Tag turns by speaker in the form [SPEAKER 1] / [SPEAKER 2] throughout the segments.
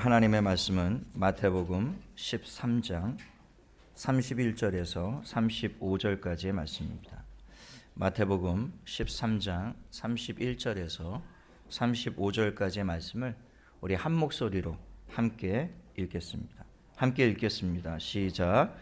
[SPEAKER 1] 하나님의 말씀은 마태복음 13장 31절에서 35절까지의 말씀입니다. 마태복음 13장 31절에서 35절까지의 말씀을 우리 한 목소리로 함께 읽겠습니다. 함께 읽겠습니다. 시작.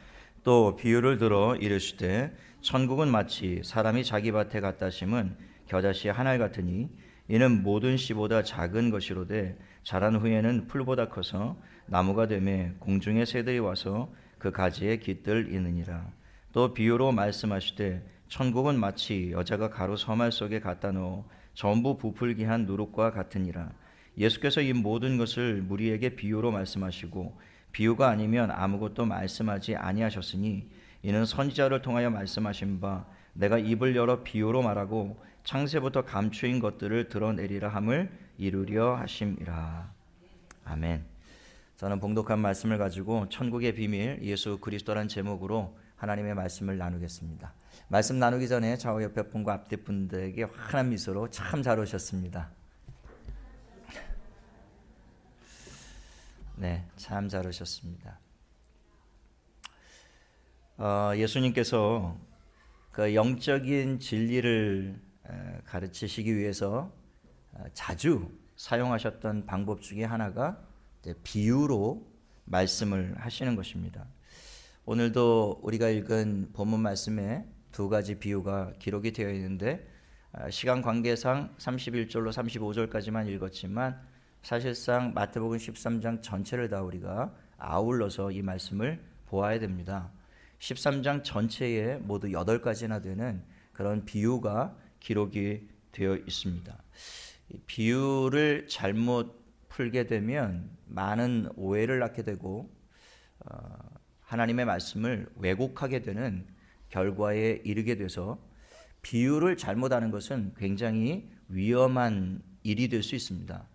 [SPEAKER 1] 또 비유를 들어 이르시되 천국은 마치 사람이 자기 밭에 갖다 심은 겨자씨 한 알 같으니 이는 모든 씨보다 작은 것이로되 자란 후에는 풀보다 커서 나무가 되매 공중의 새들이 와서 그 가지에 깃들 이느니라. 또 비유로 말씀하시되 천국은 마치 여자가 가루 서말 속에 갖다 넣어 전부 부풀게 한 누룩과 같으니라. 예수께서 이 모든 것을 무리에게 비유로 말씀하시고 비유가 아니면 아무것도 말씀하지 아니하셨으니 이는 선지자를 통하여 말씀하신 바 내가 입을 열어 비유로 말하고 창세부터 감추인 것들을 드러내리라 함을 이루려 하심이라. 아멘. 저는 봉독한 말씀을 가지고 천국의 비밀 예수 그리스도란 제목으로 하나님의 말씀을 나누겠습니다. 말씀 나누기 전에 좌우 옆에 분과 앞뒤 분들에게 환한 미소로 참 잘 오셨습니다. 네, 참 잘 오셨습니다. 예수님께서 그 영적인 진리를 가르치시기 위해서 자주 사용하셨던 방법 중에 하나가 비유로 말씀을 하시는 것입니다. 오늘도 우리가 읽은 본문 말씀에 두 가지 비유가 기록이 되어 있는데 시간 관계상 31절로 35절까지만 읽었지만 사실상 마태복음 13장 전체를 다 우리가 아울러서 이 말씀을 보아야 됩니다. 13장 전체에 모두 8가지나 되는 그런 비유가 기록이 되어 있습니다. 비유를 잘못 풀게 되면 많은 오해를 낳게 되고 하나님의 말씀을 왜곡하게 되는 결과에 이르게 돼서 비유를 잘못하는 것은 굉장히 위험한 일이 될 수 있습니다.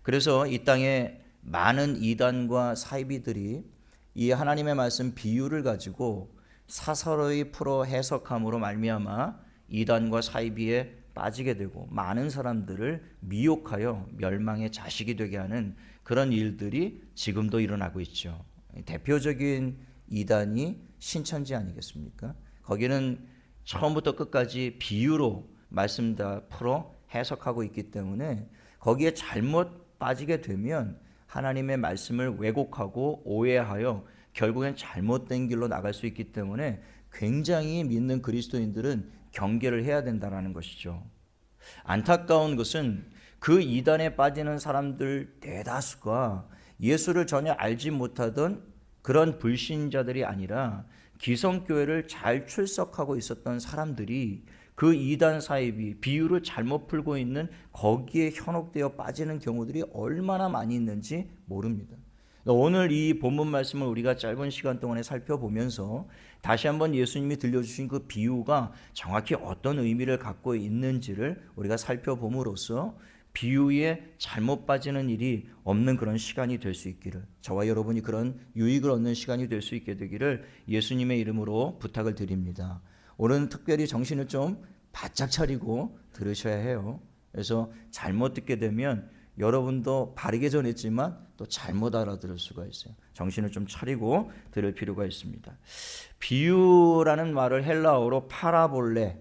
[SPEAKER 1] 그래서 이 땅에 많은 이단과 사이비들이 이 하나님의 말씀 비유를 가지고 사설의 풀어 해석함으로 말미암아 이단과 사이비에 빠지게 되고 많은 사람들을 미혹하여 멸망의 자식이 되게 하는 그런 일들이 지금도 일어나고 있죠. 대표적인 이단이 신천지 아니겠습니까? 거기는 처음부터 끝까지 비유로 말씀 다 풀어 해석하고 있기 때문에 거기에 잘못 빠지게 되면 하나님의 말씀을 왜곡하고 오해하여 결국엔 잘못된 길로 나갈 수 있기 때문에 굉장히 믿는 그리스도인들은 경계를 해야 된다는 것이죠. 안타까운 것은 그 이단에 빠지는 사람들 대다수가 예수를 전혀 알지 못하던 그런 불신자들이 아니라 기성교회를 잘 출석하고 있었던 사람들이 그 이단 사이비 비유를 잘못 풀고 있는 거기에 현혹되어 빠지는 경우들이 얼마나 많이 있는지 모릅니다. 오늘 이 본문 말씀을 우리가 짧은 시간 동안에 살펴보면서 다시 한번 예수님이 들려주신 그 비유가 정확히 어떤 의미를 갖고 있는지를 우리가 살펴봄으로써 비유에 잘못 빠지는 일이 없는 그런 시간이 될 수 있기를, 저와 여러분이 그런 유익을 얻는 시간이 될 수 있게 되기를 예수님의 이름으로 부탁을 드립니다. 오늘은 특별히 정신을 좀 바짝 차리고 들으셔야 해요. 그래서 잘못 듣게 되면 여러분도 바르게 전했지만 또 잘못 알아들을 수가 있어요. 정신을 좀 차리고 들을 필요가 있습니다. 비유라는 말을 헬라어로 파라볼레,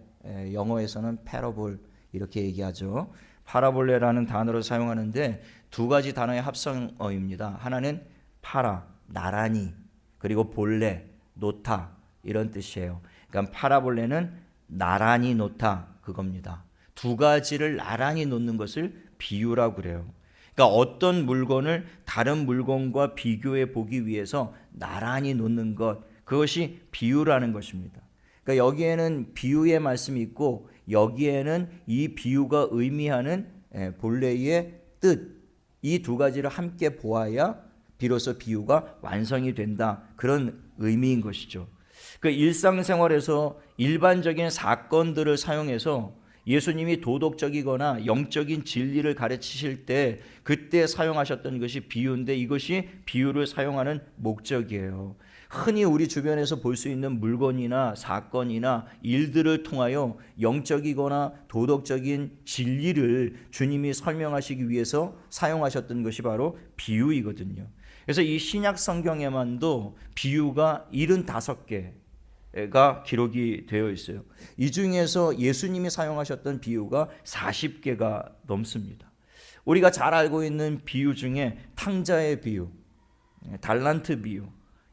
[SPEAKER 1] 영어에서는 패러볼 이렇게 얘기하죠. 파라볼레라는 단어를 사용하는데 두 가지 단어의 합성어입니다. 하나는 파라, 나란히, 그리고 볼레, 놓다 이런 뜻이에요. 그러니까 파라볼레는 나란히 놓다 그겁니다. 두 가지를 나란히 놓는 것을 비유라고 그래요. 그러니까 어떤 물건을 다른 물건과 비교해 보기 위해서 나란히 놓는 것, 그것이 비유라는 것입니다. 그러니까 여기에는 비유의 말씀이 있고 여기에는 이 비유가 의미하는 본래의 뜻, 이 두 가지를 함께 보아야 비로소 비유가 완성이 된다, 그런 의미인 것이죠. 그 일상생활에서 일반적인 사건들을 사용해서 예수님이 도덕적이거나 영적인 진리를 가르치실 때 그때 사용하셨던 것이 비유인데 이것이 비유를 사용하는 목적이에요. 흔히 우리 주변에서 볼 수 있는 물건이나 사건이나 일들을 통하여 영적이거나 도덕적인 진리를 주님이 설명하시기 위해서 사용하셨던 것이 바로 비유이거든요. 그래서 이 신약 성경에만도 비유가 75개가 기록이 되어 있어요. 이 중에서 예수님이 사용하셨던 비유가 40개가 넘습니다. 우리가 잘 알고 있는 비유 중에 탕자의 비유, 달란트 비유,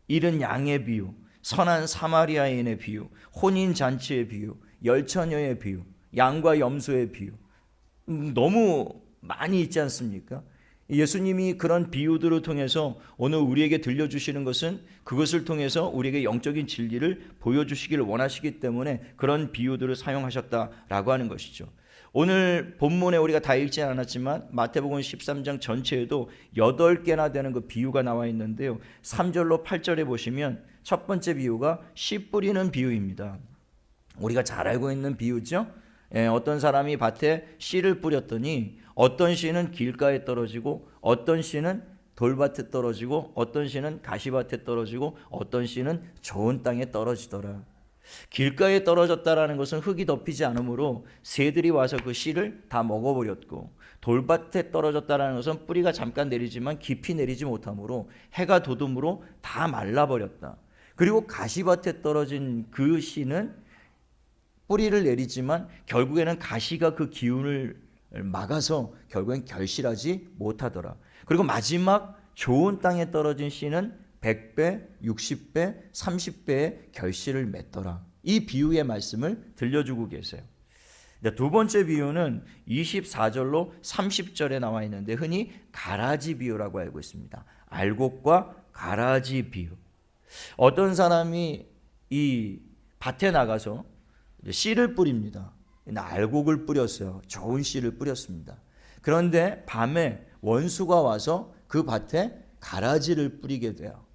[SPEAKER 1] 잃은 양의 비유, 선한 사마리아인의 비유, 혼인잔치의 비유, 열처녀의 비유, 양과 염소의 비유, 너무 많이 있지 않습니까? 예수님이 그런 비유들을 통해서 오늘 우리에게 들려주시는 것은 그것을 통해서 우리에게 영적인 진리를 보여주시기를 원하시기 때문에 그런 비유들을 사용하셨다라고 하는 것이죠. 오늘 본문에 우리가 다 읽지 않았지만 마태복음 13장 전체에도 8개나 되는 그 비유가 나와 있는데요. 3절로 8절에 보시면 첫 번째 비유가 씨 뿌리는 비유입니다. 우리가 잘 알고 있는 비유죠. 어떤 사람이 밭에 씨를 뿌렸더니 어떤 씨는 길가에 떨어지고 어떤 씨는 돌밭에 떨어지고 어떤 씨는 가시밭에 떨어지고 어떤 씨는 좋은 땅에 떨어지더라. 길가에 떨어졌다라는 것은 흙이 덮이지 않으므로 새들이 와서 그 씨를 다 먹어버렸고, 돌밭에 떨어졌다라는 것은 뿌리가 잠깐 내리지만 깊이 내리지 못하므로 해가 돋음으로 다 말라버렸다. 그리고 가시밭에 떨어진 그 씨는 뿌리를 내리지만 결국에는 가시가 그 기운을 막아서 결국엔 결실하지 못하더라. 그리고 마지막 좋은 땅에 떨어진 씨는 100배, 60배, 30배의 결실을 맺더라. 이 비유의 말씀을 들려주고 계세요. 두 번째 비유는 24절로 30절에 나와 있는데 흔히 가라지 비유라고 알고 있습니다. 알곡과 가라지 비유. 어떤 사람이 이 밭에 나가서 씨를 뿌립니다. 알곡을 뿌렸어요. 좋은 씨를 뿌렸습니다. 그런데 밤에 원수가 와서 그 밭에 가라지를 뿌리게 돼요.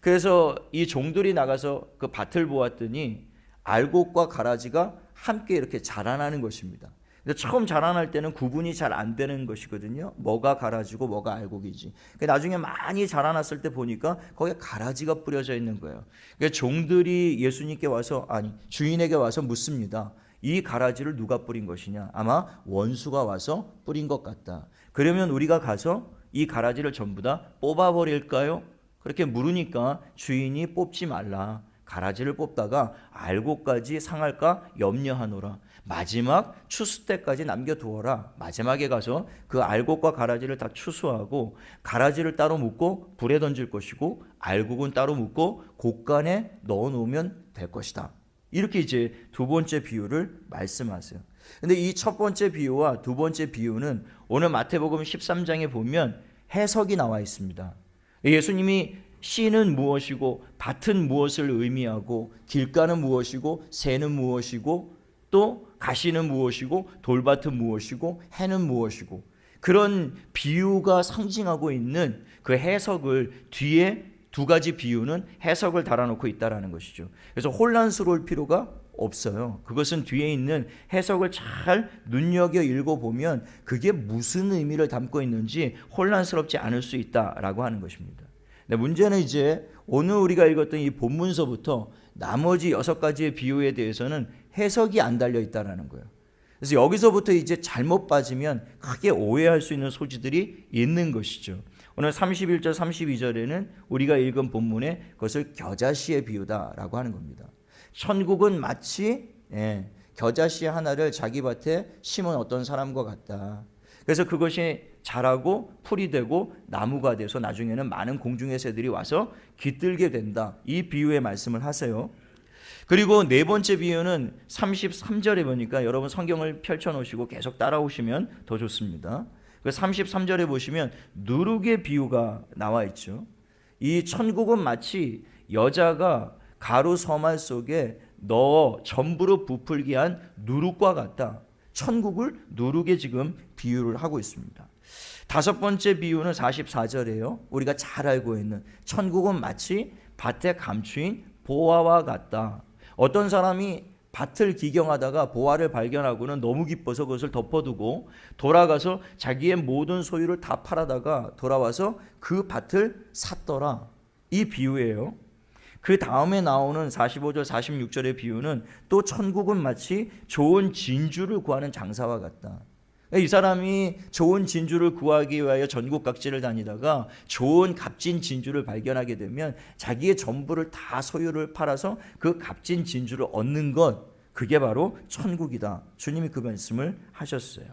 [SPEAKER 1] 그래서 이 종들이 나가서 그 밭을 보았더니 알곡과 가라지가 함께 이렇게 자라나는 것입니다. 근데 처음 자라날 때는 구분이 잘 안 되는 것이거든요. 뭐가 가라지고 뭐가 알곡이지. 나중에 많이 자라났을 때 보니까 거기에 가라지가 뿌려져 있는 거예요. 그러니까 종들이 예수님께 와서, 아니 주인에게 와서 묻습니다. 이 가라지를 누가 뿌린 것이냐? 아마 원수가 와서 뿌린 것 같다. 그러면 우리가 가서 이 가라지를 전부 다 뽑아버릴까요? 그렇게 물으니까 주인이 뽑지 말라. 가라지를 뽑다가 알곡까지 상할까 염려하노라. 마지막 추수 때까지 남겨두어라. 마지막에 가서 그 알곡과 가라지를 다 추수하고 가라지를 따로 묶고 불에 던질 것이고 알곡은 따로 묶고 곡간에 넣어놓으면 될 것이다. 이렇게 이제 두 번째 비유를 말씀하세요. 근데 이 첫 번째 비유와 두 번째 비유는 오늘 마태복음 13장에 보면 해석이 나와 있습니다. 예수님이 씨는 무엇이고 밭은 무엇을 의미하고 길가는 무엇이고 새는 무엇이고 또 가시는 무엇이고 돌밭은 무엇이고 해는 무엇이고 그런 비유가 상징하고 있는 그 해석을 뒤에 두 가지 비유는 해석을 달아놓고 있다는 것이죠. 그래서 혼란스러울 필요가 없어요. 그것은 뒤에 있는 해석을 잘 눈여겨 읽어보면 그게 무슨 의미를 담고 있는지 혼란스럽지 않을 수 있다라고 하는 것입니다. 문제는 이제 오늘 우리가 읽었던 이 본문서부터 나머지 6가지의 비유에 대해서는 해석이 안 달려 있다는 거예요. 그래서 여기서부터 이제 잘못 빠지면 크게 오해할 수 있는 소지들이 있는 것이죠. 오늘 31절 32절에는 우리가 읽은 본문에 그것을 겨자씨의 비유다라고 하는 겁니다. 천국은 마치 겨자씨 하나를 자기 밭에 심은 어떤 사람과 같다. 그래서 그것이 자라고 풀이 되고 나무가 돼서 나중에는 많은 공중의 새들이 와서 깃들게 된다. 이 비유의 말씀을 하세요. 그리고 네 번째 비유는 33절에 보니까 여러분 성경을 펼쳐놓으시고 계속 따라오시면 더 좋습니다. 그 33절에 보시면 누룩의 비유가 나와 있죠. 이 천국은 마치 여자가 가루 서말 속에 넣어 전부로 부풀게 한 누룩과 같다. 천국을 누룩에 지금 비유를 하고 있습니다. 다섯 번째 비유는 44절이에요. 우리가 잘 알고 있는 천국은 마치 밭에 감추인 보화와 같다. 어떤 사람이 밭을 기경하다가 보화를 발견하고는 너무 기뻐서 그것을 덮어두고 돌아가서 자기의 모든 소유를 다 팔아다가 돌아와서 그 밭을 샀더라. 이 비유예요. 그 다음에 나오는 45절 46절의 비유는 또 천국은 마치 좋은 진주를 구하는 장사와 같다. 이 사람이 좋은 진주를 구하기 위하여 전국 각지를 다니다가 좋은 값진 진주를 발견하게 되면 자기의 전부를 다 소유를 팔아서 그 값진 진주를 얻는 것, 그게 바로 천국이다. 주님이 그 말씀을 하셨어요.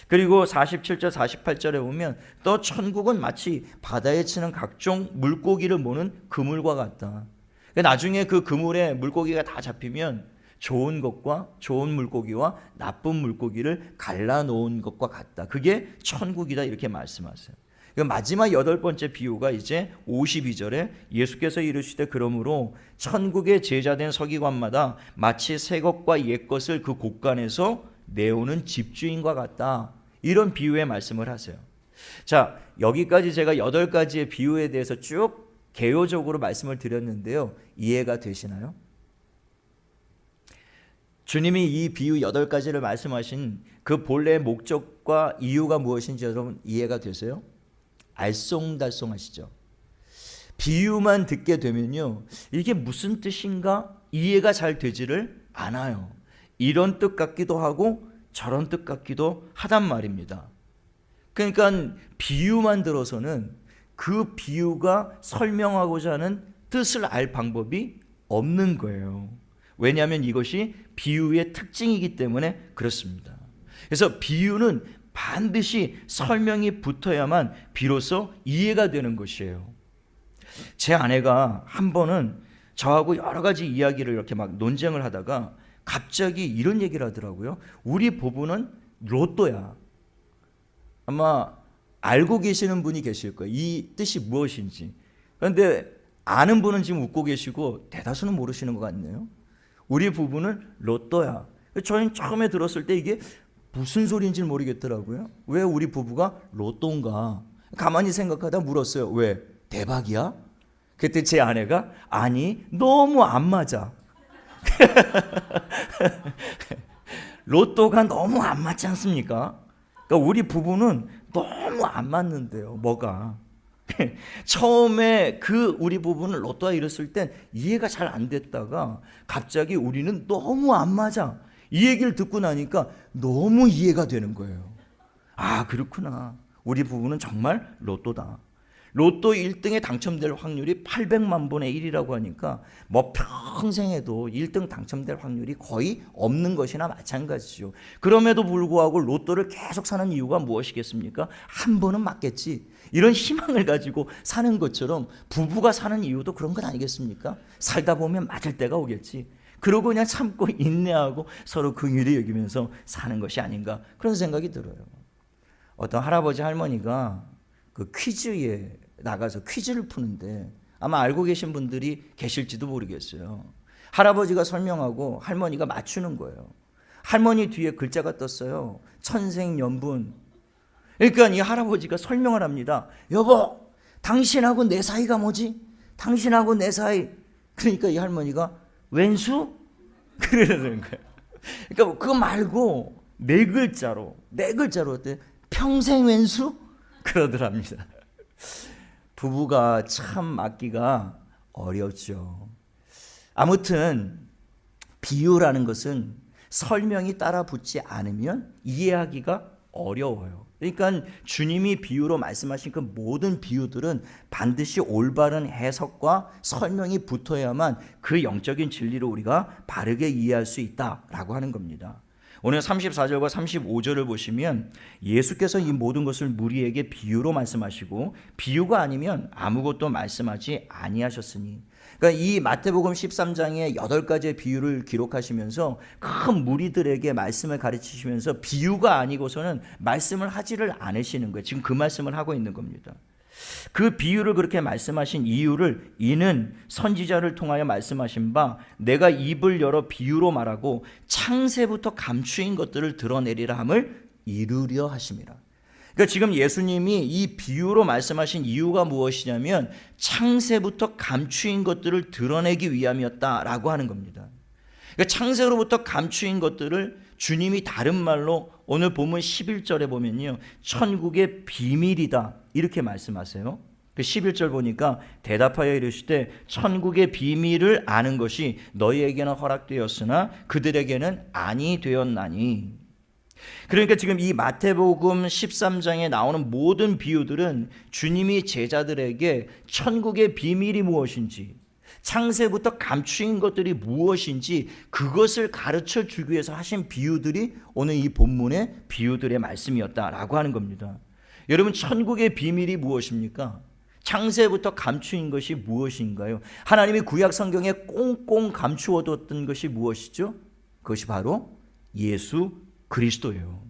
[SPEAKER 1] 그리고 47절 48절에 보면 또 천국은 마치 바다에 치는 각종 물고기를 모는 그물과 같다. 나중에 그 그물에 물고기가 다 잡히면 좋은 것과 좋은 물고기와 나쁜 물고기를 갈라놓은 것과 같다. 그게 천국이다 이렇게 말씀하세요. 마지막 8번째 비유가 이제 52절에 예수께서 이르시되 그러므로 천국의 제자된 서기관마다 마치 새 것과 옛 것을 그 곳간에서 내오는 집주인과 같다. 이런 비유의 말씀을 하세요. 자, 여기까지 제가 8가지의 비유에 대해서 쭉 개요적으로 말씀을 드렸는데요. 이해가 되시나요? 주님이 이 비유 8가지를 말씀하신 그 본래의 목적과 이유가 무엇인지 여러분 이해가 되세요? 알쏭달쏭하시죠? 비유만 듣게 되면요, 이게 무슨 뜻인가 이해가 잘 되지를 않아요. 이런 뜻 같기도 하고 저런 뜻 같기도 하단 말입니다. 그러니까 비유만 들어서는 그 비유가 설명하고자 하는 뜻을 알 방법이 없는 거예요. 왜냐하면 이것이 비유의 특징이기 때문에 그렇습니다. 그래서 비유는 반드시 설명이 붙어야만 비로소 이해가 되는 것이에요. 제 아내가 한 번은 저하고 여러 가지 이야기를 이렇게 막 논쟁을 하다가 갑자기 이런 얘기를 하더라고요. 우리 부부는 로또야. 아마 알고 계시는 분이 계실 거예요. 이 뜻이 무엇인지. 그런데 아는 분은 지금 웃고 계시고 대다수는 모르시는 것 같네요. 우리 부부는 로또야. 저희는 처음에 들었을 때 이게 무슨 소리인지 모르겠더라고요. 왜 우리 부부가 로또인가? 가만히 생각하다 물었어요. 왜? 대박이야? 그때 제 아내가 아니 너무 안 맞아. 로또가 너무 안 맞지 않습니까? 그러니까 우리 부부는 너무 안 맞는데요. 뭐가? 처음에 그 우리 부부는 로또가 이랬을 땐 이해가 잘 안 됐다가 갑자기 우리는 너무 안 맞아. 이 얘기를 듣고 나니까 너무 이해가 되는 거예요. 아, 그렇구나. 우리 부부는 정말 로또다. 로또 1등에 당첨될 확률이 800만 분의 1이라고 하니까 뭐 평생에도 1등 당첨될 확률이 거의 없는 것이나 마찬가지죠. 그럼에도 불구하고 로또를 계속 사는 이유가 무엇이겠습니까? 한 번은 맞겠지. 이런 희망을 가지고 사는 것처럼 부부가 사는 이유도 그런 건 아니겠습니까? 살다 보면 맞을 때가 오겠지. 그러고 그냥 참고 인내하고 서로 긍휼히 여기면서 사는 것이 아닌가 그런 생각이 들어요. 어떤 할아버지 할머니가 그 퀴즈에 나가서 퀴즈를 푸는데 아마 알고 계신 분들이 계실지도 모르겠어요. 할아버지가 설명하고 할머니가 맞추는 거예요. 할머니 뒤에 글자가 떴어요. 천생연분. 그러니까 이 할아버지가 설명을 합니다. 여보, 당신하고 내 사이가 뭐지? 당신하고 내 사이. 그러니까 이 할머니가 왼수? 그러는 거예요. 그러니까 그거 말고 네 글자로 어때? 평생 왼수? 그러더랍니다. 부부가 참 맞기가 어렵죠. 아무튼 비유라는 것은 설명이 따라 붙지 않으면 이해하기가 어려워요. 그러니까 주님이 비유로 말씀하신 그 모든 비유들은 반드시 올바른 해석과 설명이 붙어야만 그 영적인 진리를 우리가 바르게 이해할 수 있다라고 하는 겁니다. 오늘 34절과 35절을 보시면 예수께서 이 모든 것을 무리에게 비유로 말씀하시고 비유가 아니면 아무것도 말씀하지 아니하셨으니, 그러니까 이 마태복음 13장에 8가지의 비유를 기록하시면서 큰 무리들에게 말씀을 가르치시면서 비유가 아니고서는 말씀을 하지를 않으시는 거예요. 지금 그 말씀을 하고 있는 겁니다. 그 비유를 그렇게 말씀하신 이유를 이는 선지자를 통하여 말씀하신 바 내가 입을 열어 비유로 말하고 창세부터 감추인 것들을 드러내리라 함을 이루려 하심이라. 그러니까 지금 예수님이 이 비유로 말씀하신 이유가 무엇이냐면 창세부터 감추인 것들을 드러내기 위함이었다라고 하는 겁니다. 그러니까 창세로부터 감추인 것들을 주님이 다른 말로 오늘 본문 11절에 보면요, 천국의 비밀이다 이렇게 말씀하세요. 그 11절 보니까 대답하여 이르시되 천국의 비밀을 아는 것이 너희에게는 허락되었으나 그들에게는 아니 되었나니. 그러니까 지금 이 마태복음 13장에 나오는 모든 비유들은 주님이 제자들에게 천국의 비밀이 무엇인지, 창세부터 감추인 것들이 무엇인지 그것을 가르쳐 주기 위해서 하신 비유들이 오늘 이 본문의 비유들의 말씀이었다라고 하는 겁니다. 여러분, 천국의 비밀이 무엇입니까? 창세부터 감추인 것이 무엇인가요? 하나님이 구약 성경에 꽁꽁 감추어뒀던 것이 무엇이죠? 그것이 바로 예수 그리스도예요.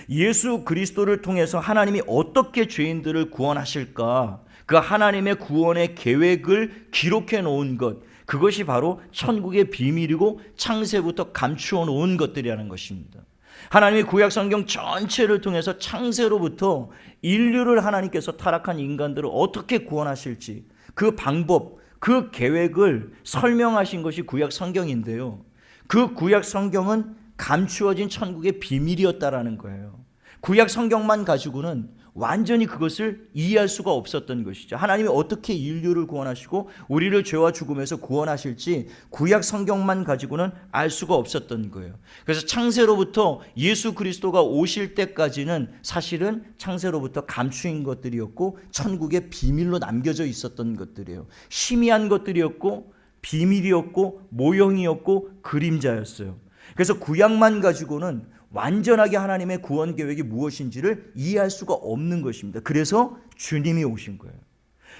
[SPEAKER 1] 예수 그리스도를 통해서 하나님이 어떻게 죄인들을 구원하실까? 그 하나님의 구원의 계획을 기록해 놓은 것, 그것이 바로 천국의 비밀이고 창세부터 감추어 놓은 것들이라는 것입니다. 하나님이 구약 성경 전체를 통해서 창세로부터 인류를 하나님께서 타락한 인간들을 어떻게 구원하실지 그 방법, 그 계획을 설명하신 것이 구약 성경인데요. 그 구약 성경은 감추어진 천국의 비밀이었다라는 거예요. 구약 성경만 가지고는 완전히 그것을 이해할 수가 없었던 것이죠. 하나님이 어떻게 인류를 구원하시고 우리를 죄와 죽음에서 구원하실지 구약 성경만 가지고는 알 수가 없었던 거예요. 그래서 창세로부터 예수 그리스도가 오실 때까지는 사실은 창세로부터 감추인 것들이었고 천국의 비밀로 남겨져 있었던 것들이에요. 희미한 것들이었고 비밀이었고 모형이었고 그림자였어요. 그래서 구약만 가지고는 완전하게 하나님의 구원 계획이 무엇인지를 이해할 수가 없는 것입니다. 그래서 주님이 오신 거예요.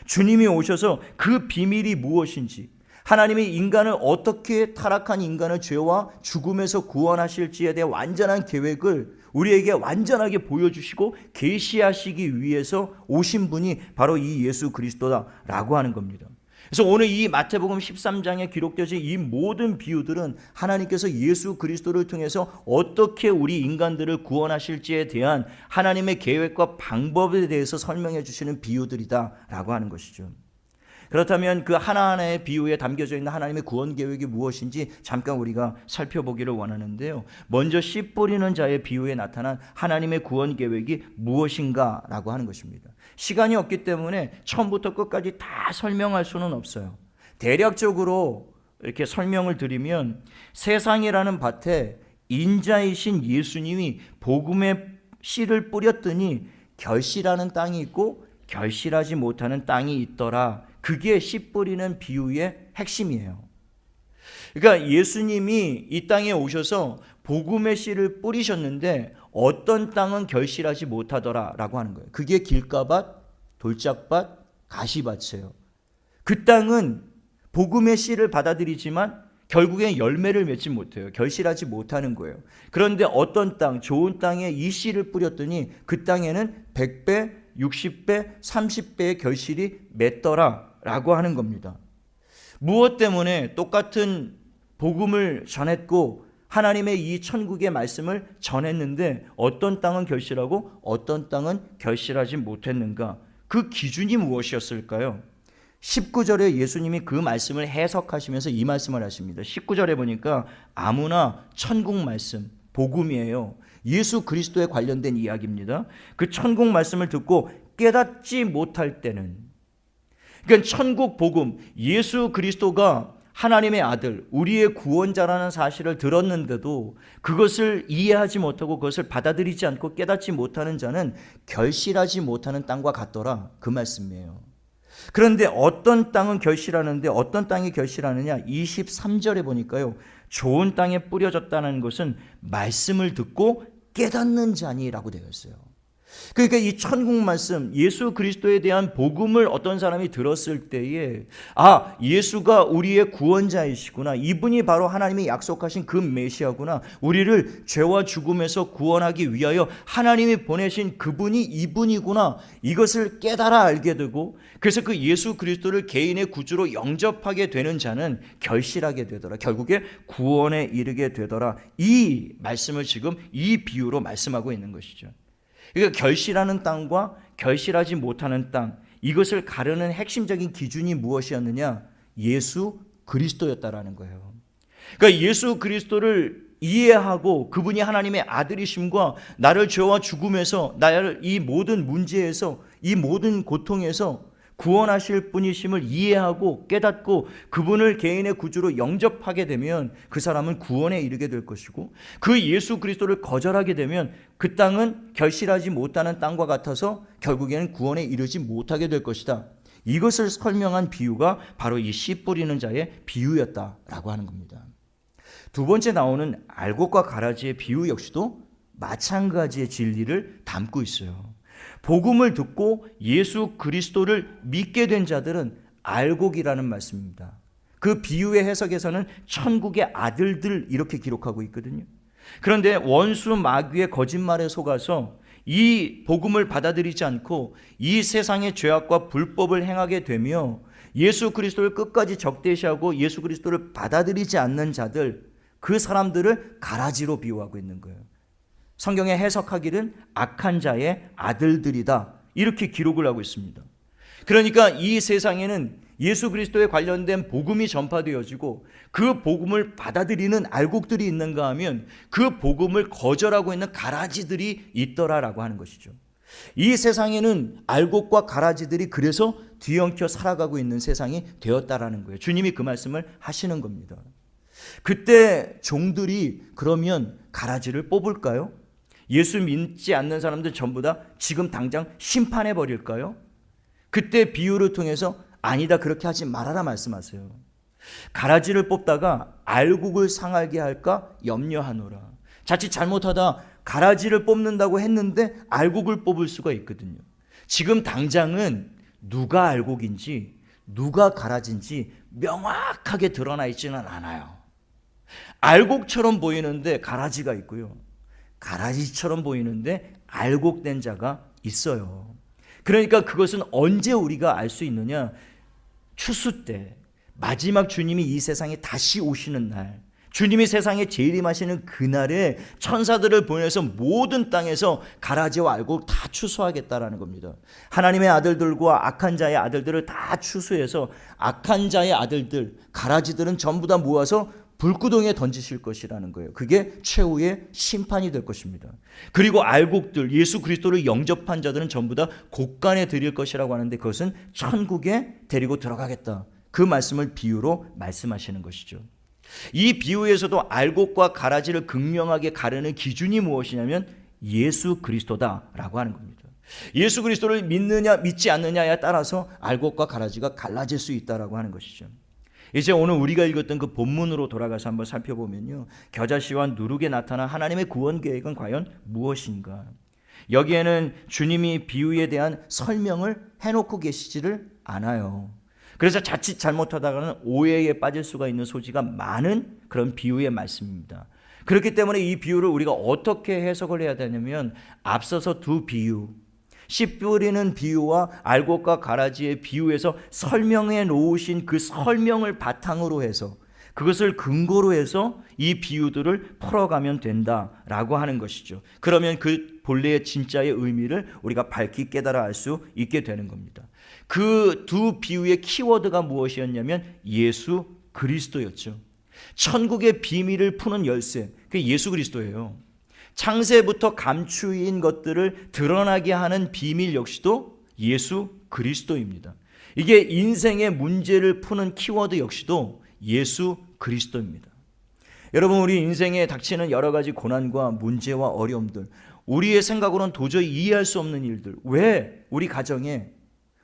[SPEAKER 1] 주님이 오셔서 그 비밀이 무엇인지, 하나님이 인간을 어떻게 타락한 인간을 죄와 죽음에서 구원하실지에 대해 완전한 계획을 우리에게 완전하게 보여주시고 계시하시기 위해서 오신 분이 바로 이 예수 그리스도다라고 하는 겁니다. 그래서 오늘 이 마태복음 13장에 기록되어진 이 모든 비유들은 하나님께서 예수 그리스도를 통해서 어떻게 우리 인간들을 구원하실지에 대한 하나님의 계획과 방법에 대해서 설명해 주시는 비유들이다라고 하는 것이죠. 그렇다면 그 하나하나의 비유에 담겨져 있는 하나님의 구원 계획이 무엇인지 잠깐 우리가 살펴보기를 원하는데요. 먼저 씨 뿌리는 자의 비유에 나타난 하나님의 구원 계획이 무엇인가라고 하는 것입니다. 시간이 없기 때문에 처음부터 끝까지 다 설명할 수는 없어요. 대략적으로 이렇게 설명을 드리면 세상이라는 밭에 인자이신 예수님이 복음의 씨를 뿌렸더니 결실하는 땅이 있고 결실하지 못하는 땅이 있더라. 그게 씨 뿌리는 비유의 핵심이에요. 그러니까 예수님이 이 땅에 오셔서 복음의 씨를 뿌리셨는데 어떤 땅은 결실하지 못하더라라고 하는 거예요. 그게 길가밭, 돌짝밭, 가시밭이에요. 그 땅은 복음의 씨를 받아들이지만 결국엔 열매를 맺지 못해요. 결실하지 못하는 거예요. 그런데 어떤 땅, 좋은 땅에 이 씨를 뿌렸더니 그 땅에는 100배, 60배, 30배의 결실이 맺더라라고 하는 겁니다. 무엇 때문에 똑같은 복음을 전했고 하나님의 이 천국의 말씀을 전했는데 어떤 땅은 결실하고 어떤 땅은 결실하지 못했는가? 그 기준이 무엇이었을까요? 19절에 예수님이 그 말씀을 해석하시면서 이 말씀을 하십니다. 19절에 보니까 아무나 천국 말씀, 복음이에요. 예수 그리스도에 관련된 이야기입니다. 그 천국 말씀을 듣고 깨닫지 못할 때는, 그러니까 천국 복음, 예수 그리스도가 하나님의 아들, 우리의 구원자라는 사실을 들었는데도 그것을 이해하지 못하고 그것을 받아들이지 않고 깨닫지 못하는 자는 결실하지 못하는 땅과 같더라, 그 말씀이에요. 그런데 어떤 땅은 결실하는데 어떤 땅이 결실하느냐? 23절에 보니까요, 좋은 땅에 뿌려졌다는 것은 말씀을 듣고 깨닫는 자니라고 되어 있어요. 그러니까 이 천국 말씀, 예수 그리스도에 대한 복음을 어떤 사람이 들었을 때에 예수가 우리의 구원자이시구나, 이분이 바로 하나님이 약속하신 그 메시아구나, 우리를 죄와 죽음에서 구원하기 위하여 하나님이 보내신 그분이 이분이구나, 이것을 깨달아 알게 되고 그래서 그 예수 그리스도를 개인의 구주로 영접하게 되는 자는 결실하게 되더라, 결국에 구원에 이르게 되더라. 이 말씀을 지금 이 비유로 말씀하고 있는 것이죠. 그러니까 결실하는 땅과 결실하지 못하는 땅, 이것을 가르는 핵심적인 기준이 무엇이었느냐? 예수 그리스도였다라는 거예요. 그러니까 예수 그리스도를 이해하고 그분이 하나님의 아들이심과 나를 죄와 죽음에서, 나를 이 모든 문제에서, 이 모든 고통에서 구원하실 분이심을 이해하고 깨닫고 그분을 개인의 구주로 영접하게 되면 그 사람은 구원에 이르게 될 것이고, 그 예수 그리스도를 거절하게 되면 그 땅은 결실하지 못하는 땅과 같아서 결국에는 구원에 이르지 못하게 될 것이다. 이것을 설명한 비유가 바로 이 씨 뿌리는 자의 비유였다라고 하는 겁니다. 두 번째 나오는 알곡과 가라지의 비유 역시도 마찬가지의 진리를 담고 있어요. 복음을 듣고 예수 그리스도를 믿게 된 자들은 알곡이라는 말씀입니다. 그 비유의 해석에서는 천국의 아들들 이렇게 기록하고 있거든요. 그런데 원수 마귀의 거짓말에 속아서 이 복음을 받아들이지 않고 이 세상의 죄악과 불법을 행하게 되며 예수 그리스도를 끝까지 적대시하고 예수 그리스도를 받아들이지 않는 자들, 그 사람들을 가라지로 비유하고 있는 거예요. 성경에 해석하기는 악한 자의 아들들이다, 이렇게 기록을 하고 있습니다. 그러니까 이 세상에는 예수 그리스도에 관련된 복음이 전파되어지고 그 복음을 받아들이는 알곡들이 있는가 하면 그 복음을 거절하고 있는 가라지들이 있더라라고 하는 것이죠. 이 세상에는 알곡과 가라지들이 그래서 뒤엉켜 살아가고 있는 세상이 되었다라는 거예요. 주님이 그 말씀을 하시는 겁니다. 그때 종들이 그러면 가라지를 뽑을까요? 예수 믿지 않는 사람들 전부 다 지금 당장 심판해 버릴까요? 그때 비유를 통해서 아니다, 그렇게 하지 말아라 말씀하세요. 가라지를 뽑다가 알곡을 상하게 할까 염려하노라. 자칫 잘못하다 가라지를 뽑는다고 했는데 알곡을 뽑을 수가 있거든요. 지금 당장은 누가 알곡인지 누가 가라지인지 명확하게 드러나 있지는 않아요. 알곡처럼 보이는데 가라지가 있고요, 가라지처럼 보이는데 알곡된 자가 있어요. 그러니까 그것은 언제 우리가 알 수 있느냐? 추수 때, 마지막 주님이 이 세상에 다시 오시는 날, 주님이 세상에 재림하시는 그날에 천사들을 보내서 모든 땅에서 가라지와 알곡 다 추수하겠다라는 겁니다. 하나님의 아들들과 악한 자의 아들들을 다 추수해서 악한 자의 아들들, 가라지들은 전부 다 모아서 불구덩이에 던지실 것이라는 거예요. 그게 최후의 심판이 될 것입니다. 그리고 알곡들, 예수 그리스도를 영접한 자들은 전부 다 곳간에 드릴 것이라고 하는데 그것은 천국에 데리고 들어가겠다, 그 말씀을 비유로 말씀하시는 것이죠. 이 비유에서도 알곡과 가라지를 극명하게 가르는 기준이 무엇이냐면 예수 그리스도다라고 하는 겁니다. 예수 그리스도를 믿느냐 믿지 않느냐에 따라서 알곡과 가라지가 갈라질 수 있다라고 하는 것이죠. 이제 오늘 우리가 읽었던 그 본문으로 돌아가서 한번 살펴보면요, 겨자씨와 누룩에 나타난 하나님의 구원 계획은 과연 무엇인가? 여기에는 주님이 비유에 대한 설명을 해놓고 계시지를 않아요. 그래서 자칫 잘못하다가는 오해에 빠질 수가 있는 소지가 많은 그런 비유의 말씀입니다. 그렇기 때문에 이 비유를 우리가 어떻게 해석을 해야 되냐면 앞서서 두 비유, 씨 뿌리는 비유와 알곡과 가라지의 비유에서 설명해 놓으신 그 설명을 바탕으로 해서, 그것을 근거로 해서 이 비유들을 풀어가면 된다라고 하는 것이죠. 그러면 그 본래의 진짜의 의미를 우리가 밝히 깨달아 알 수 있게 되는 겁니다. 그 두 비유의 키워드가 무엇이었냐면 예수 그리스도였죠. 천국의 비밀을 푸는 열쇠, 그게 예수 그리스도예요. 창세부터 감추인 것들을 드러나게 하는 비밀 역시도 예수 그리스도입니다. 이게 인생의 문제를 푸는 키워드 역시도 예수 그리스도입니다. 여러분, 우리 인생에 닥치는 여러 가지 고난과 문제와 어려움들, 우리의 생각으로는 도저히 이해할 수 없는 일들, 왜 우리 가정에,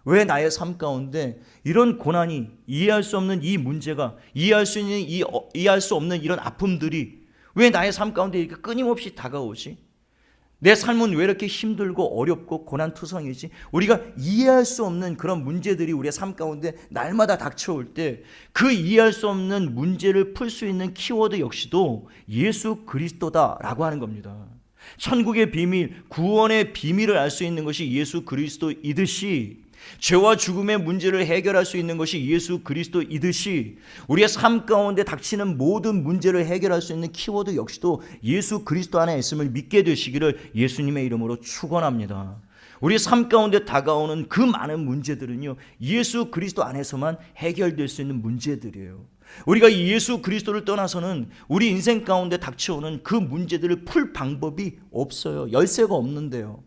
[SPEAKER 1] 왜 나의 삶 가운데 이런 고난이, 이해할 수 없는 이 문제가, 이해할 수 없는 이런 아픔들이 왜 나의 삶 가운데 이렇게 끊임없이 다가오지? 내 삶은 왜 이렇게 힘들고 어렵고 고난투성이지? 우리가 이해할 수 없는 그런 문제들이 우리의 삶 가운데 날마다 닥쳐올 때 그 이해할 수 없는 문제를 풀 수 있는 키워드 역시도 예수 그리스도다라고 하는 겁니다. 천국의 비밀, 구원의 비밀을 알 수 있는 것이 예수 그리스도이듯이, 죄와 죽음의 문제를 해결할 수 있는 것이 예수 그리스도이듯이, 우리의 삶 가운데 닥치는 모든 문제를 해결할 수 있는 키워드 역시도 예수 그리스도 안에 있음을 믿게 되시기를 예수님의 이름으로 축원합니다. 우리 삶 가운데 다가오는 그 많은 문제들은요, 예수 그리스도 안에서만 해결될 수 있는 문제들이에요. 우리가 예수 그리스도를 떠나서는 우리 인생 가운데 닥쳐오는 그 문제들을 풀 방법이 없어요. 열쇠가 없는데요,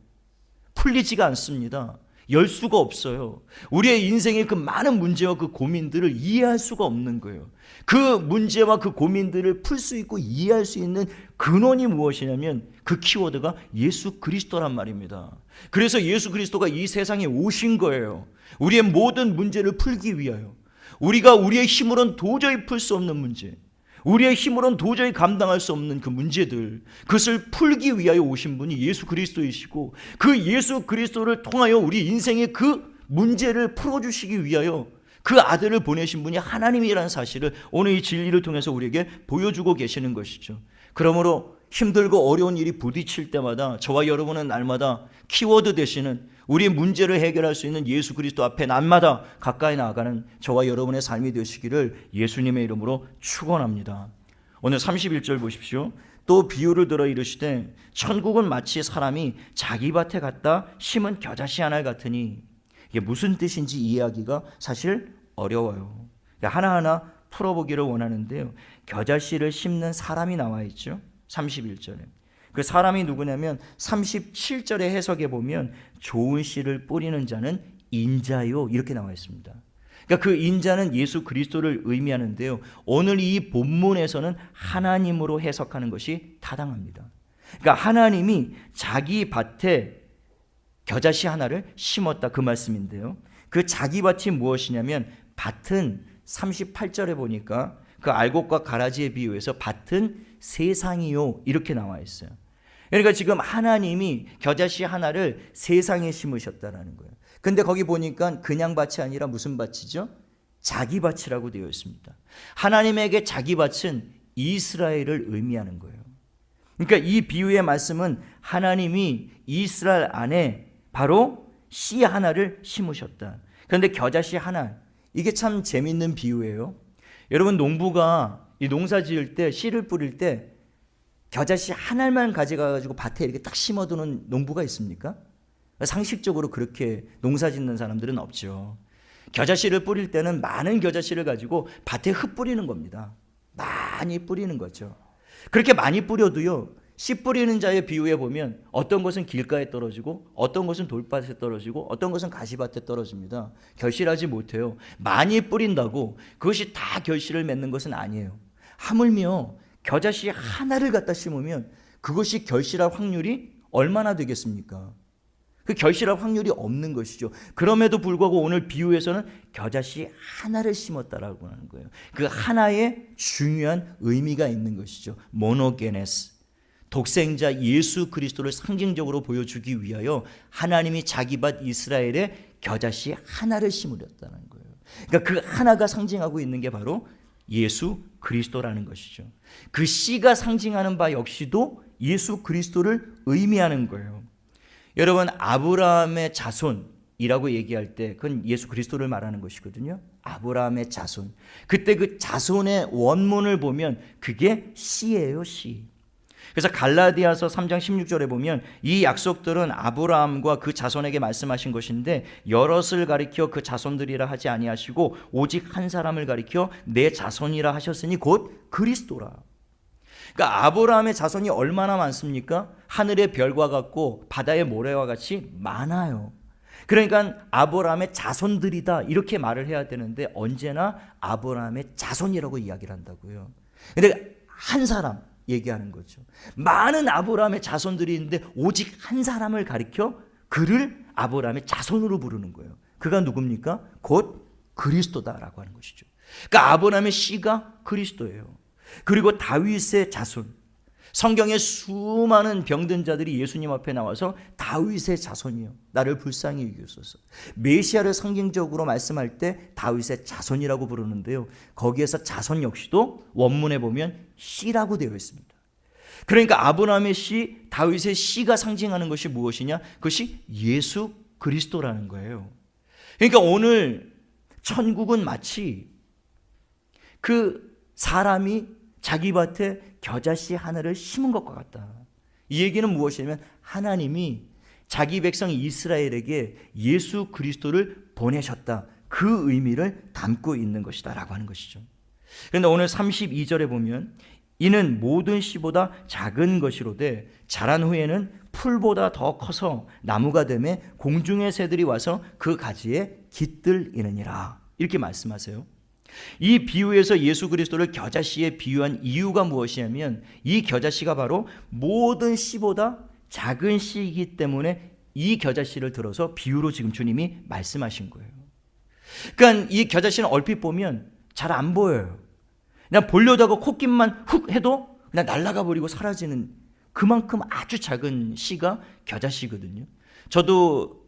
[SPEAKER 1] 풀리지가 않습니다. 열 수가 없어요. 우리의 인생의 그 많은 문제와 그 고민들을 이해할 수가 없는 거예요. 그 문제와 그 고민들을 풀 수 있고 이해할 수 있는 근원이 무엇이냐면 그 키워드가 예수 그리스도란 말입니다. 그래서 예수 그리스도가 이 세상에 오신 거예요. 우리의 모든 문제를 풀기 위하여. 우리가 우리의 힘으로는 도저히 풀 수 없는 문제, 우리의 힘으로는 도저히 감당할 수 없는 그 문제들, 그것을 풀기 위하여 오신 분이 예수 그리스도이시고, 그 예수 그리스도를 통하여 우리 인생의 그 문제를 풀어주시기 위하여 그 아들을 보내신 분이 하나님이라는 사실을 오늘 이 진리를 통해서 우리에게 보여주고 계시는 것이죠. 그러므로 힘들고 어려운 일이 부딪힐 때마다 저와 여러분은 날마다 키워드 되시는, 우리의 문제를 해결할 수 있는 예수 그리스도 앞에 날마다 가까이 나아가는 저와 여러분의 삶이 되시기를 예수님의 이름으로 축원합니다. 오늘 31절 보십시오. 또 비유를 들어 이르시되 천국은 마치 사람이 자기 밭에 갖다 심은 겨자씨 하나 같으니, 이게 무슨 뜻인지 이해하기가 사실 어려워요. 하나하나 풀어보기를 원하는데요. 겨자씨를 심는 사람이 나와 있죠. 31절에. 그 사람이 누구냐면 37절의 해석에 보면 좋은 씨를 뿌리는 자는 인자요, 이렇게 나와 있습니다. 그러니까 그 인자는 예수 그리스도를 의미하는데요. 오늘 이 본문에서는 하나님으로 해석하는 것이 타당합니다. 그러니까 하나님이 자기 밭에 겨자씨 하나를 심었다, 그 말씀인데요. 그 자기 밭이 무엇이냐면 밭은 38절에 보니까 그 알곡과 가라지에 비유해서 밭은 세상이요, 이렇게 나와 있어요. 그러니까 지금 하나님이 겨자씨 하나를 세상에 심으셨다라는 거예요. 근데 거기 보니까 그냥 밭이 아니라 무슨 밭이죠? 자기 밭이라고 되어 있습니다. 하나님에게 자기 밭은 이스라엘을 의미하는 거예요. 그러니까 이 비유의 말씀은 하나님이 이스라엘 안에 바로 씨 하나를 심으셨다. 그런데 겨자씨 하나, 이게 참 재밌는 비유예요. 여러분, 농부가 이 농사 지을 때, 씨를 뿌릴 때 겨자씨 하나만 가져가가지고 밭에 이렇게 딱 심어두는 농부가 있습니까? 상식적으로 그렇게 농사 짓는 사람들은 없죠. 겨자씨를 뿌릴 때는 많은 겨자씨를 가지고 밭에 흩뿌리는 겁니다. 많이 뿌리는 거죠. 그렇게 많이 뿌려도요, 씨 뿌리는 자의 비유에 보면 어떤 것은 길가에 떨어지고 어떤 것은 돌밭에 떨어지고 어떤 것은 가시밭에 떨어집니다. 결실하지 못해요. 많이 뿌린다고 그것이 다 결실을 맺는 것은 아니에요. 하물며 겨자씨 하나를 갖다 심으면 그것이 결실할 확률이 얼마나 되겠습니까? 그 결실할 확률이 없는 것이죠. 그럼에도 불구하고 오늘 비유에서는 겨자씨 하나를 심었다라고 하는 거예요. 그 하나에 중요한 의미가 있는 것이죠. 모노게네스, 독생자 예수 그리스도를 상징적으로 보여주기 위하여 하나님이 자기 밭 이스라엘에 겨자씨 하나를 심으렸다는 거예요. 그러니까 그 하나가 상징하고 있는 게 바로 예수 그리스도라는 것이죠. 그 씨가 상징하는 바 역시도 예수 그리스도를 의미하는 거예요. 여러분, 아브라함의 자손이라고 얘기할 때 그건 예수 그리스도를 말하는 것이거든요. 아브라함의 자손. 그때 그 자손의 원문을 보면 그게 씨예요, 씨. 그래서 갈라디아서 3장 16절에 보면 이 약속들은 아브라함과 그 자손에게 말씀하신 것인데 여럿을 가리켜 그 자손들이라 하지 아니하시고 오직 한 사람을 가리켜 내 자손이라 하셨으니 곧 그리스도라. 그러니까 아브라함의 자손이 얼마나 많습니까? 하늘의 별과 같고 바다의 모래와 같이 많아요. 그러니까 아브라함의 자손들이다, 이렇게 말을 해야 되는데 언제나 아브라함의 자손이라고 이야기를 한다고요. 근데 한 사람 얘기하는 거죠. 많은 아브라함의 자손들이 있는데 오직 한 사람을 가리켜 그를 아브라함의 자손으로 부르는 거예요. 그가 누굽니까? 곧 그리스도다라고 하는 것이죠. 그러니까 아브라함의 씨가 그리스도예요. 그리고 다윗의 자손, 성경에 수많은 병든 자들이 예수님 앞에 나와서 다윗의 자손이요, 나를 불쌍히 여기소서. 메시아를 상징적으로 말씀할 때 다윗의 자손이라고 부르는데요, 거기에서 자손 역시도 원문에 보면 씨라고 되어 있습니다. 그러니까 아브라함의 씨, 다윗의 씨가 상징하는 것이 무엇이냐? 그것이 예수 그리스도라는 거예요. 그러니까 오늘 천국은 마치 그 사람이 자기 밭에 겨자씨 하나를 심은 것과 같다. 이 얘기는 무엇이냐면 하나님이 자기 백성 이스라엘에게 예수 그리스도를 보내셨다, 그 의미를 담고 있는 것이다 라고 하는 것이죠. 그런데 오늘 32절에 보면 이는 모든 씨보다 작은 것이로되 자란 후에는 풀보다 더 커서 나무가 되매 공중의 새들이 와서 그 가지에 깃들이느니라. 이렇게 말씀하세요. 이 비유에서 예수 그리스도를 겨자씨에 비유한 이유가 무엇이냐면 이 겨자씨가 바로 모든 씨보다 작은 씨이기 때문에 이 겨자씨를 들어서 비유로 지금 주님이 말씀하신 거예요. 그러니까 이 겨자씨는 얼핏 보면 잘 안 보여요. 그냥 보려다가 콧김만 훅 해도 그냥 날아가 버리고 사라지는 그만큼 아주 작은 씨가 겨자씨거든요. 저도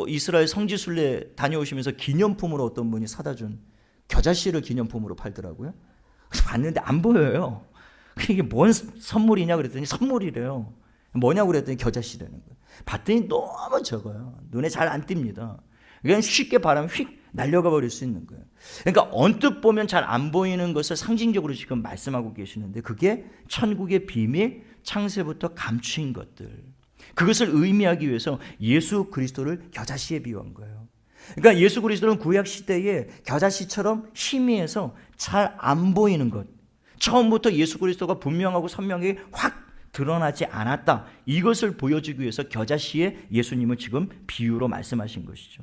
[SPEAKER 1] 이스라엘 성지순례 다녀오시면서 기념품으로 어떤 분이 사다 준 겨자씨를 기념품으로 팔더라고요. 그래서 봤는데 안 보여요. 이게 뭔 선물이냐 그랬더니 선물이래요. 뭐냐고 그랬더니 겨자씨라는 거예요. 봤더니 너무 적어요. 눈에 잘 안 띕니다. 그냥 쉽게 바람이 휙 날려가 버릴 수 있는 거예요. 그러니까 언뜻 보면 잘 안 보이는 것을 상징적으로 지금 말씀하고 계시는데 그게 천국의 비밀, 창세부터 감추인 것들, 그것을 의미하기 위해서 예수 그리스도를 겨자씨에 비유한 거예요. 그러니까 예수 그리스도는 구약 시대에 겨자씨처럼 희미해서 잘 안 보이는 것, 처음부터 예수 그리스도가 분명하고 선명하게 확 드러나지 않았다, 이것을 보여주기 위해서 겨자씨에 예수님을 지금 비유로 말씀하신 것이죠.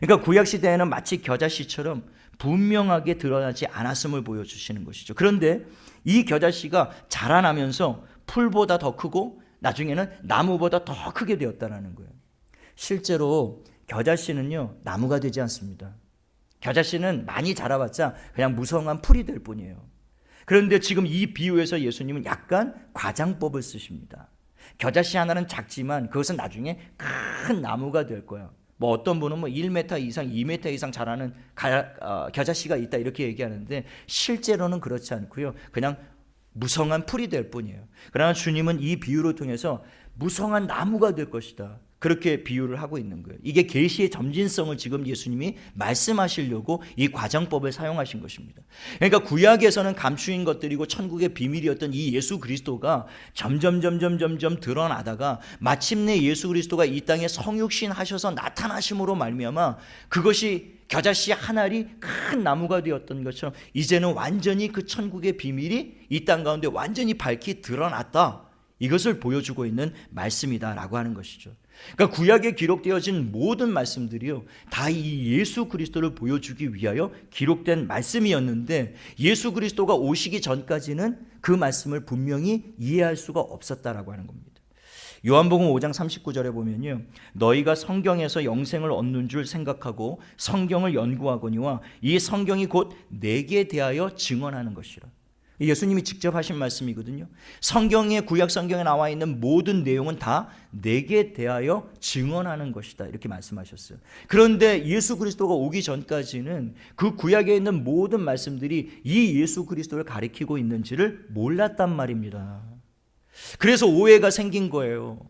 [SPEAKER 1] 그러니까 구약 시대에는 마치 겨자씨처럼 분명하게 드러나지 않았음을 보여주시는 것이죠. 그런데 이 겨자씨가 자라나면서 풀보다 더 크고 나중에는 나무보다 더 크게 되었다는 거예요. 실제로 겨자씨는요, 나무가 되지 않습니다. 겨자씨는 많이 자라봤자 그냥 무성한 풀이 될 뿐이에요. 그런데 지금 이 비유에서 예수님은 약간 과장법을 쓰십니다. 겨자씨 하나는 작지만 그것은 나중에 큰 나무가 될 거야. 어떤 분은 1m 이상, 2m 이상 자라는 겨자씨가 있다 이렇게 얘기하는데 실제로는 그렇지 않고요. 그냥 무성한 풀이 될 뿐이에요. 그러나 주님은 이 비유를 통해서 무성한 나무가 될 것이다, 그렇게 비유를 하고 있는 거예요. 이게 계시의 점진성을 지금 예수님이 말씀하시려고 이 과정법을 사용하신 것입니다. 그러니까 구약에서는 감추인 것들이고 천국의 비밀이었던 이 예수 그리스도가 점점 드러나다가 마침내 예수 그리스도가 이 땅에 성육신 하셔서 나타나심으로 말미암아 그것이 겨자씨 한 알이 큰 나무가 되었던 것처럼 이제는 완전히 그 천국의 비밀이 이 땅 가운데 완전히 밝히 드러났다, 이것을 보여주고 있는 말씀이다라고 하는 것이죠. 그러니까 구약에 기록되어진 모든 말씀들이요, 다 이 예수 그리스도를 보여주기 위하여 기록된 말씀이었는데 예수 그리스도가 오시기 전까지는 그 말씀을 분명히 이해할 수가 없었다라고 하는 겁니다. 요한복음 5장 39절에 보면요, 너희가 성경에서 영생을 얻는 줄 생각하고 성경을 연구하거니와 이 성경이 곧 내게 대하여 증언하는 것이라. 예수님이 직접 하신 말씀이거든요. 성경에, 구약 성경에 나와 있는 모든 내용은 다 내게 대하여 증언하는 것이다, 이렇게 말씀하셨어요. 그런데 예수 그리스도가 오기 전까지는 그 구약에 있는 모든 말씀들이 이 예수 그리스도를 가리키고 있는지를 몰랐단 말입니다. 그래서 오해가 생긴 거예요.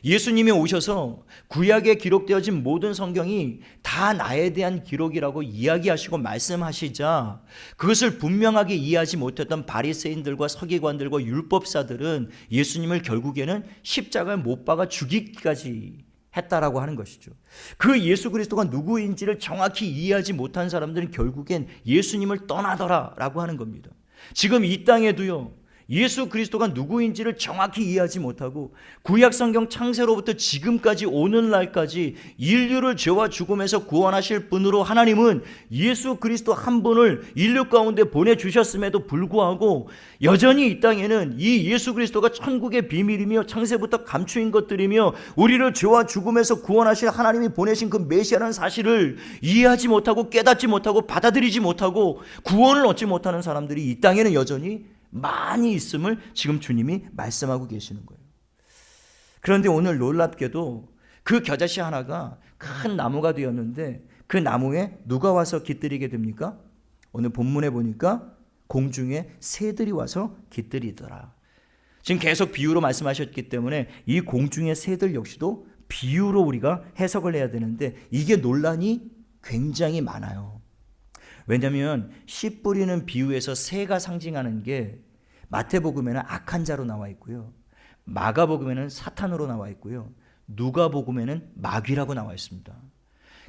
[SPEAKER 1] 예수님이 오셔서 구약에 기록되어진 모든 성경이 다 나에 대한 기록이라고 이야기하시고 말씀하시자 그것을 분명하게 이해하지 못했던 바리새인들과 서기관들과 율법사들은 예수님을 결국에는 십자가에 못 박아 죽이기까지 했다라고 하는 것이죠. 그 예수 그리스도가 누구인지를 정확히 이해하지 못한 사람들은 결국엔 예수님을 떠나더라라고 하는 겁니다. 지금 이 땅에도요, 예수 그리스도가 누구인지를 정확히 이해하지 못하고 구약 성경 창세로부터 지금까지 오는 날까지 인류를 죄와 죽음에서 구원하실 분으로 하나님은 예수 그리스도 한 분을 인류 가운데 보내주셨음에도 불구하고 여전히 이 땅에는 이 예수 그리스도가 천국의 비밀이며 창세부터 감추인 것들이며 우리를 죄와 죽음에서 구원하실 하나님이 보내신 그 메시아라는 사실을 이해하지 못하고 깨닫지 못하고 받아들이지 못하고 구원을 얻지 못하는 사람들이 이 땅에는 여전히 많이 있음을 지금 주님이 말씀하고 계시는 거예요. 그런데 오늘 놀랍게도 그 겨자씨 하나가 큰 나무가 되었는데 그 나무에 누가 와서 깃들이게 됩니까? 오늘 본문에 보니까 공중에 새들이 와서 깃들이더라. 지금 계속 비유로 말씀하셨기 때문에 이 공중의 새들 역시도 비유로 우리가 해석을 해야 되는데 이게 논란이 굉장히 많아요. 왜냐하면 씨 뿌리는 비유에서 새가 상징하는 게 마태복음에는 악한 자로 나와 있고요, 마가복음에는 사탄으로 나와 있고요, 누가복음에는 마귀라고 나와 있습니다.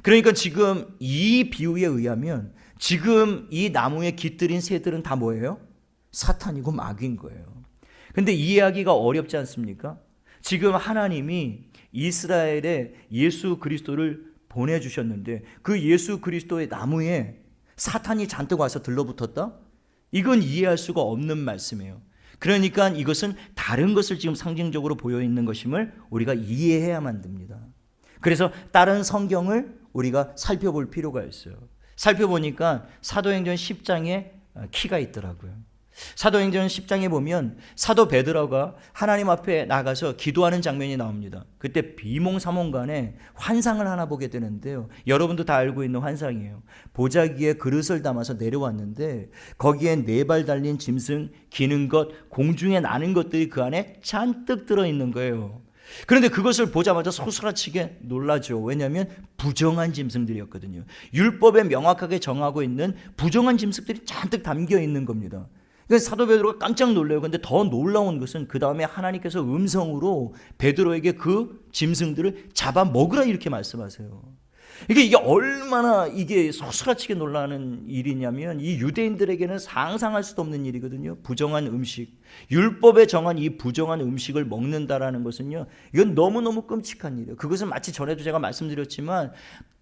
[SPEAKER 1] 그러니까 지금 이 비유에 의하면 지금 이 나무에 깃들인 새들은 다 뭐예요? 사탄이고 마귀인 거예요. 근데 이해하기가 어렵지 않습니까? 지금 하나님이 이스라엘에 예수 그리스도를 보내주셨는데 그 예수 그리스도의 나무에 사탄이 잔뜩 와서 들러붙었다? 이건 이해할 수가 없는 말씀이에요. 그러니까 이것은 다른 것을 지금 상징적으로 보여 있는 것임을 우리가 이해해야만 됩니다. 그래서 다른 성경을 우리가 살펴볼 필요가 있어요. 살펴보니까 사도행전 10장에 키가 있더라고요. 사도행전 10장에 보면 사도 베드로가 하나님 앞에 나가서 기도하는 장면이 나옵니다. 그때 비몽사몽간에 환상을 하나 보게 되는데요. 여러분도 다 알고 있는 환상이에요. 보자기에 그릇을 담아서 내려왔는데 거기에 4발 달린 짐승, 기는 것, 공중에 나는 것들이 그 안에 잔뜩 들어있는 거예요. 그런데 그것을 보자마자 소스라치게 놀라죠. 왜냐하면 부정한 짐승들이었거든요. 율법에 명확하게 정하고 있는 부정한 짐승들이 잔뜩 담겨 있는 겁니다. 그래서 사도 베드로가 깜짝 놀라요. 그런데 더 놀라운 것은 그 다음에 하나님께서 음성으로 베드로에게 그 짐승들을 잡아 먹으라 이렇게 말씀하세요. 이게 얼마나 이게 소스라치게 놀라는 일이냐면 이 유대인들에게는 상상할 수도 없는 일이거든요. 부정한 음식, 율법에 정한 이 부정한 음식을 먹는다라는 것은요, 이건 너무너무 끔찍한 일이에요. 그것은 마치 전에도 제가 말씀드렸지만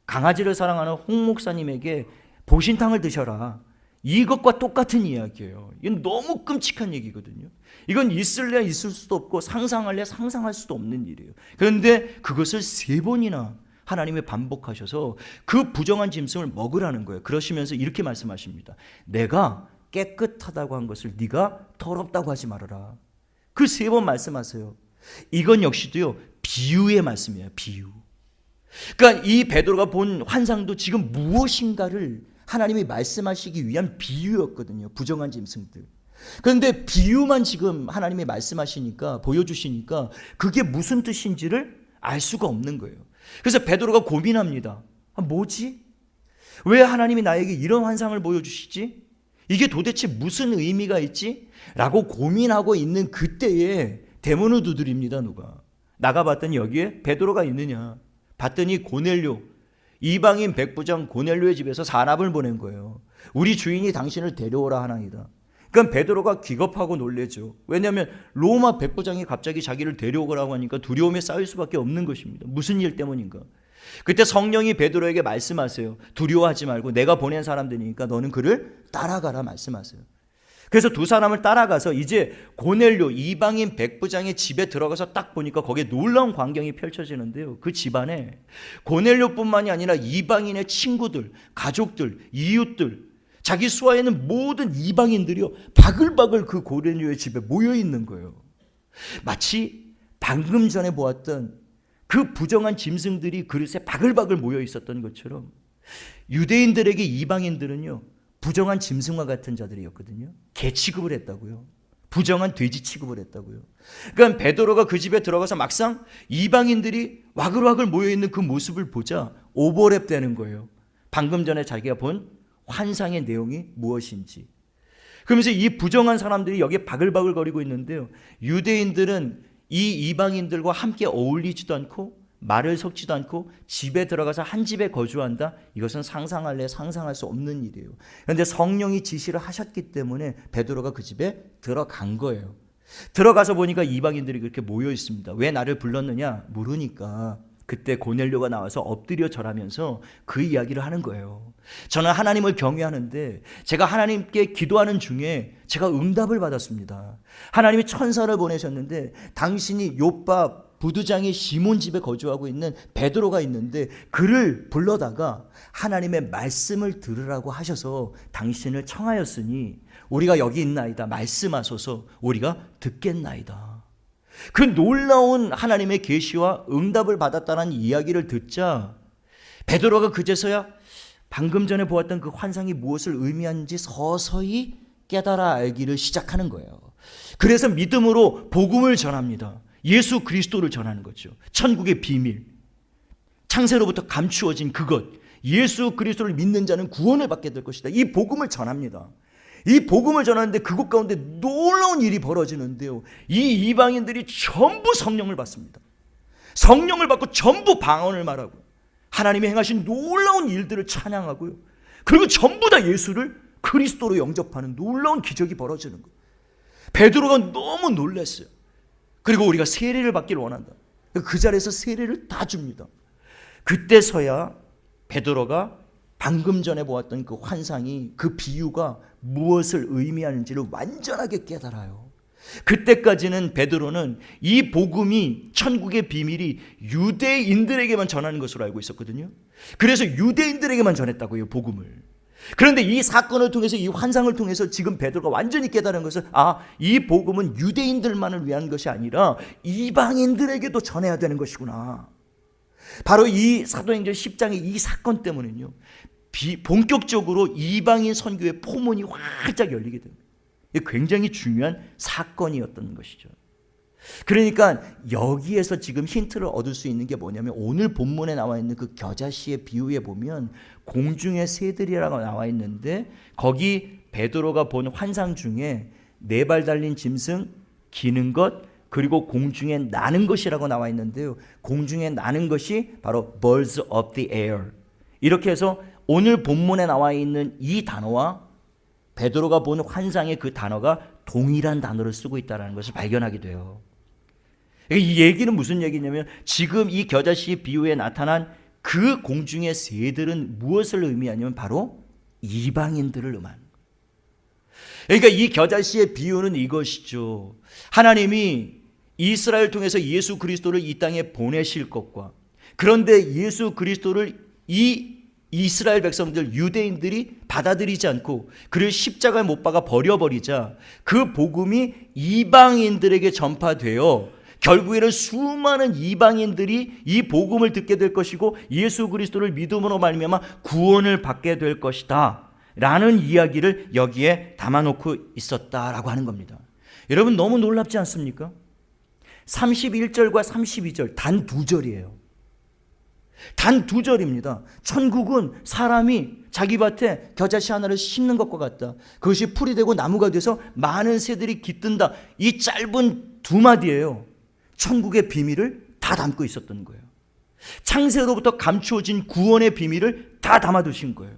[SPEAKER 1] 강아지를 사랑하는 홍 목사님에게 보신탕을 드셔라, 이것과 똑같은 이야기예요. 이건 너무 끔찍한 얘기거든요. 이건 있을래 있을 수도 없고 상상할래 상상할 수도 없는 일이에요. 그런데 그것을 3번이나 하나님이 반복하셔서 그 부정한 짐승을 먹으라는 거예요. 그러시면서 이렇게 말씀하십니다. 내가 깨끗하다고 한 것을 네가 더럽다고 하지 말아라. 그 3번 말씀하세요. 이건 역시도요, 비유의 말씀이에요. 비유. 그러니까 이 베드로가 본 환상도 지금 무엇인가를 하나님이 말씀하시기 위한 비유였거든요. 부정한 짐승들. 그런데 비유만 지금 하나님이 말씀하시니까, 보여주시니까 그게 무슨 뜻인지를 알 수가 없는 거예요. 그래서 베드로가 고민합니다. 뭐지? 왜 하나님이 나에게 이런 환상을 보여주시지? 이게 도대체 무슨 의미가 있지? 라고 고민하고 있는 그때에 대문을 두드립니다. 누가? 나가봤더니 여기에 베드로가 있느냐? 봤더니 고넬료, 이방인 백부장 고넬료의 집에서 사람을 보낸 거예요. 우리 주인이 당신을 데려오라 하나이다. 그러니까 베드로가 기겁하고 놀래죠. 왜냐하면 로마 백부장이 갑자기 자기를 데려오라고 하니까 두려움에 쌓일 수밖에 없는 것입니다. 무슨 일 때문인가? 그때 성령이 베드로에게 말씀하세요. 두려워하지 말고 내가 보낸 사람들이니까 너는 그를 따라가라 말씀하세요. 그래서 2 사람을 따라가서 이제 고넬료 이방인 백부장의 집에 들어가서 딱 보니까 거기에 놀라운 광경이 펼쳐지는데요. 그 집안에 고넬료뿐만이 아니라 이방인의 친구들, 가족들, 이웃들, 자기 수하에 있는 모든 이방인들이요, 바글바글 그 고넬료의 집에 모여 있는 거예요. 마치 방금 전에 보았던 그 부정한 짐승들이 그릇에 바글바글 모여 있었던 것처럼 유대인들에게 이방인들은요, 부정한 짐승과 같은 자들이었거든요. 개 취급을 했다고요. 부정한 돼지 취급을 했다고요. 그러니까 베드로가 그 집에 들어가서 막상 이방인들이 와글와글 모여있는 그 모습을 보자 오버랩되는 거예요. 방금 전에 자기가 본 환상의 내용이 무엇인지. 그러면서 이 부정한 사람들이 여기에 바글바글 거리고 있는데요, 유대인들은 이 이방인들과 함께 어울리지도 않고 말을 섞지도 않고 집에 들어가서 한 집에 거주한다? 이것은 상상할래 상상할 수 없는 일이에요. 그런데 성령이 지시를 하셨기 때문에 베드로가 그 집에 들어간 거예요. 들어가서 보니까 이방인들이 그렇게 모여 있습니다. 왜 나를 불렀느냐 물으니까 그때 고넬료가 나와서 엎드려 절하면서 그 이야기를 하는 거예요. 저는 하나님을 경외하는데 제가 하나님께 기도하는 중에 제가 응답을 받았습니다. 하나님이 천사를 보내셨는데 당신이 요파 부두장이 시몬 집에 거주하고 있는 베드로가 있는데 그를 불러다가 하나님의 말씀을 들으라고 하셔서 당신을 청하였으니 우리가 여기 있나이다. 말씀하소서 우리가 듣겠나이다. 그 놀라운 하나님의 계시와 응답을 받았다는 이야기를 듣자 베드로가 그제서야 방금 전에 보았던 그 환상이 무엇을 의미하는지 서서히 깨달아 알기를 시작하는 거예요. 그래서 믿음으로 복음을 전합니다. 예수 그리스도를 전하는 거죠. 천국의 비밀, 창세로부터 감추어진 그것, 예수 그리스도를 믿는 자는 구원을 받게 될 것이다. 이 복음을 전합니다. 이 복음을 전하는데 그곳 가운데 놀라운 일이 벌어지는데요, 이 이방인들이 전부 성령을 받습니다. 성령을 받고 전부 방언을 말하고 하나님이 행하신 놀라운 일들을 찬양하고요, 그리고 전부 다 예수를 그리스도로 영접하는 놀라운 기적이 벌어지는 거예요. 베드로가 너무 놀랐어요. 그리고 우리가 세례를 받기를 원한다. 그 자리에서 세례를 다 줍니다. 그때서야 베드로가 방금 전에 보았던 그 환상이, 그 비유가 무엇을 의미하는지를 완전하게 깨달아요. 그때까지는 베드로는 이 복음이, 천국의 비밀이 유대인들에게만 전하는 것으로 알고 있었거든요. 그래서 유대인들에게만 전했다고요, 복음을. 그런데 이 사건을 통해서, 이 환상을 통해서 지금 베드로가 완전히 깨달은 것은, 이 복음은 유대인들만을 위한 것이 아니라 이방인들에게도 전해야 되는 것이구나. 바로 이 사도행전 10장의 이 사건 때문에요, 본격적으로 이방인 선교의 포문이 활짝 열리게 됩니다. 굉장히 중요한 사건이었던 것이죠. 그러니까 여기에서 지금 힌트를 얻을 수 있는 게 뭐냐면, 오늘 본문에 나와 있는 그 겨자씨의 비유에 보면 공중의 새들이라고 나와 있는데, 거기 베드로가 본 환상 중에 4발 달린 짐승, 기는 것, 그리고 공중에 나는 것이라고 나와 있는데요, 공중에 나는 것이 바로 birds of the air. 이렇게 해서 오늘 본문에 나와 있는 이 단어와 베드로가 본 환상의 그 단어가 동일한 단어를 쓰고 있다는 것을 발견하게 돼요. 이 얘기는 무슨 얘기냐면, 지금 이 겨자씨 비유에 나타난 그 공중의 새들은 무엇을 의미하냐면 바로 이방인들을 의미하는 거예요. 그러니까 이 겨자씨의 비유는 이것이죠. 하나님이 이스라엘 통해서 예수 그리스도를 이 땅에 보내실 것과, 그런데 예수 그리스도를 이 이스라엘 백성들, 유대인들이 받아들이지 않고 그를 십자가에 못 박아 버려버리자 그 복음이 이방인들에게 전파되어 결국에는 수많은 이방인들이 이 복음을 듣게 될 것이고 예수 그리스도를 믿음으로 말미암아 구원을 받게 될 것이다 라는 이야기를 여기에 담아놓고 있었다라고 하는 겁니다. 여러분, 너무 놀랍지 않습니까? 31절과 32절 단 2절이에요. 단 2절입니다. 천국은 사람이 자기 밭에 겨자씨 하나를 심는 것과 같다. 그것이 풀이 되고 나무가 돼서 많은 새들이 깃든다. 이 짧은 2마디예요. 천국의 비밀을 다 담고 있었던 거예요. 창세로부터 감추어진 구원의 비밀을 다 담아두신 거예요.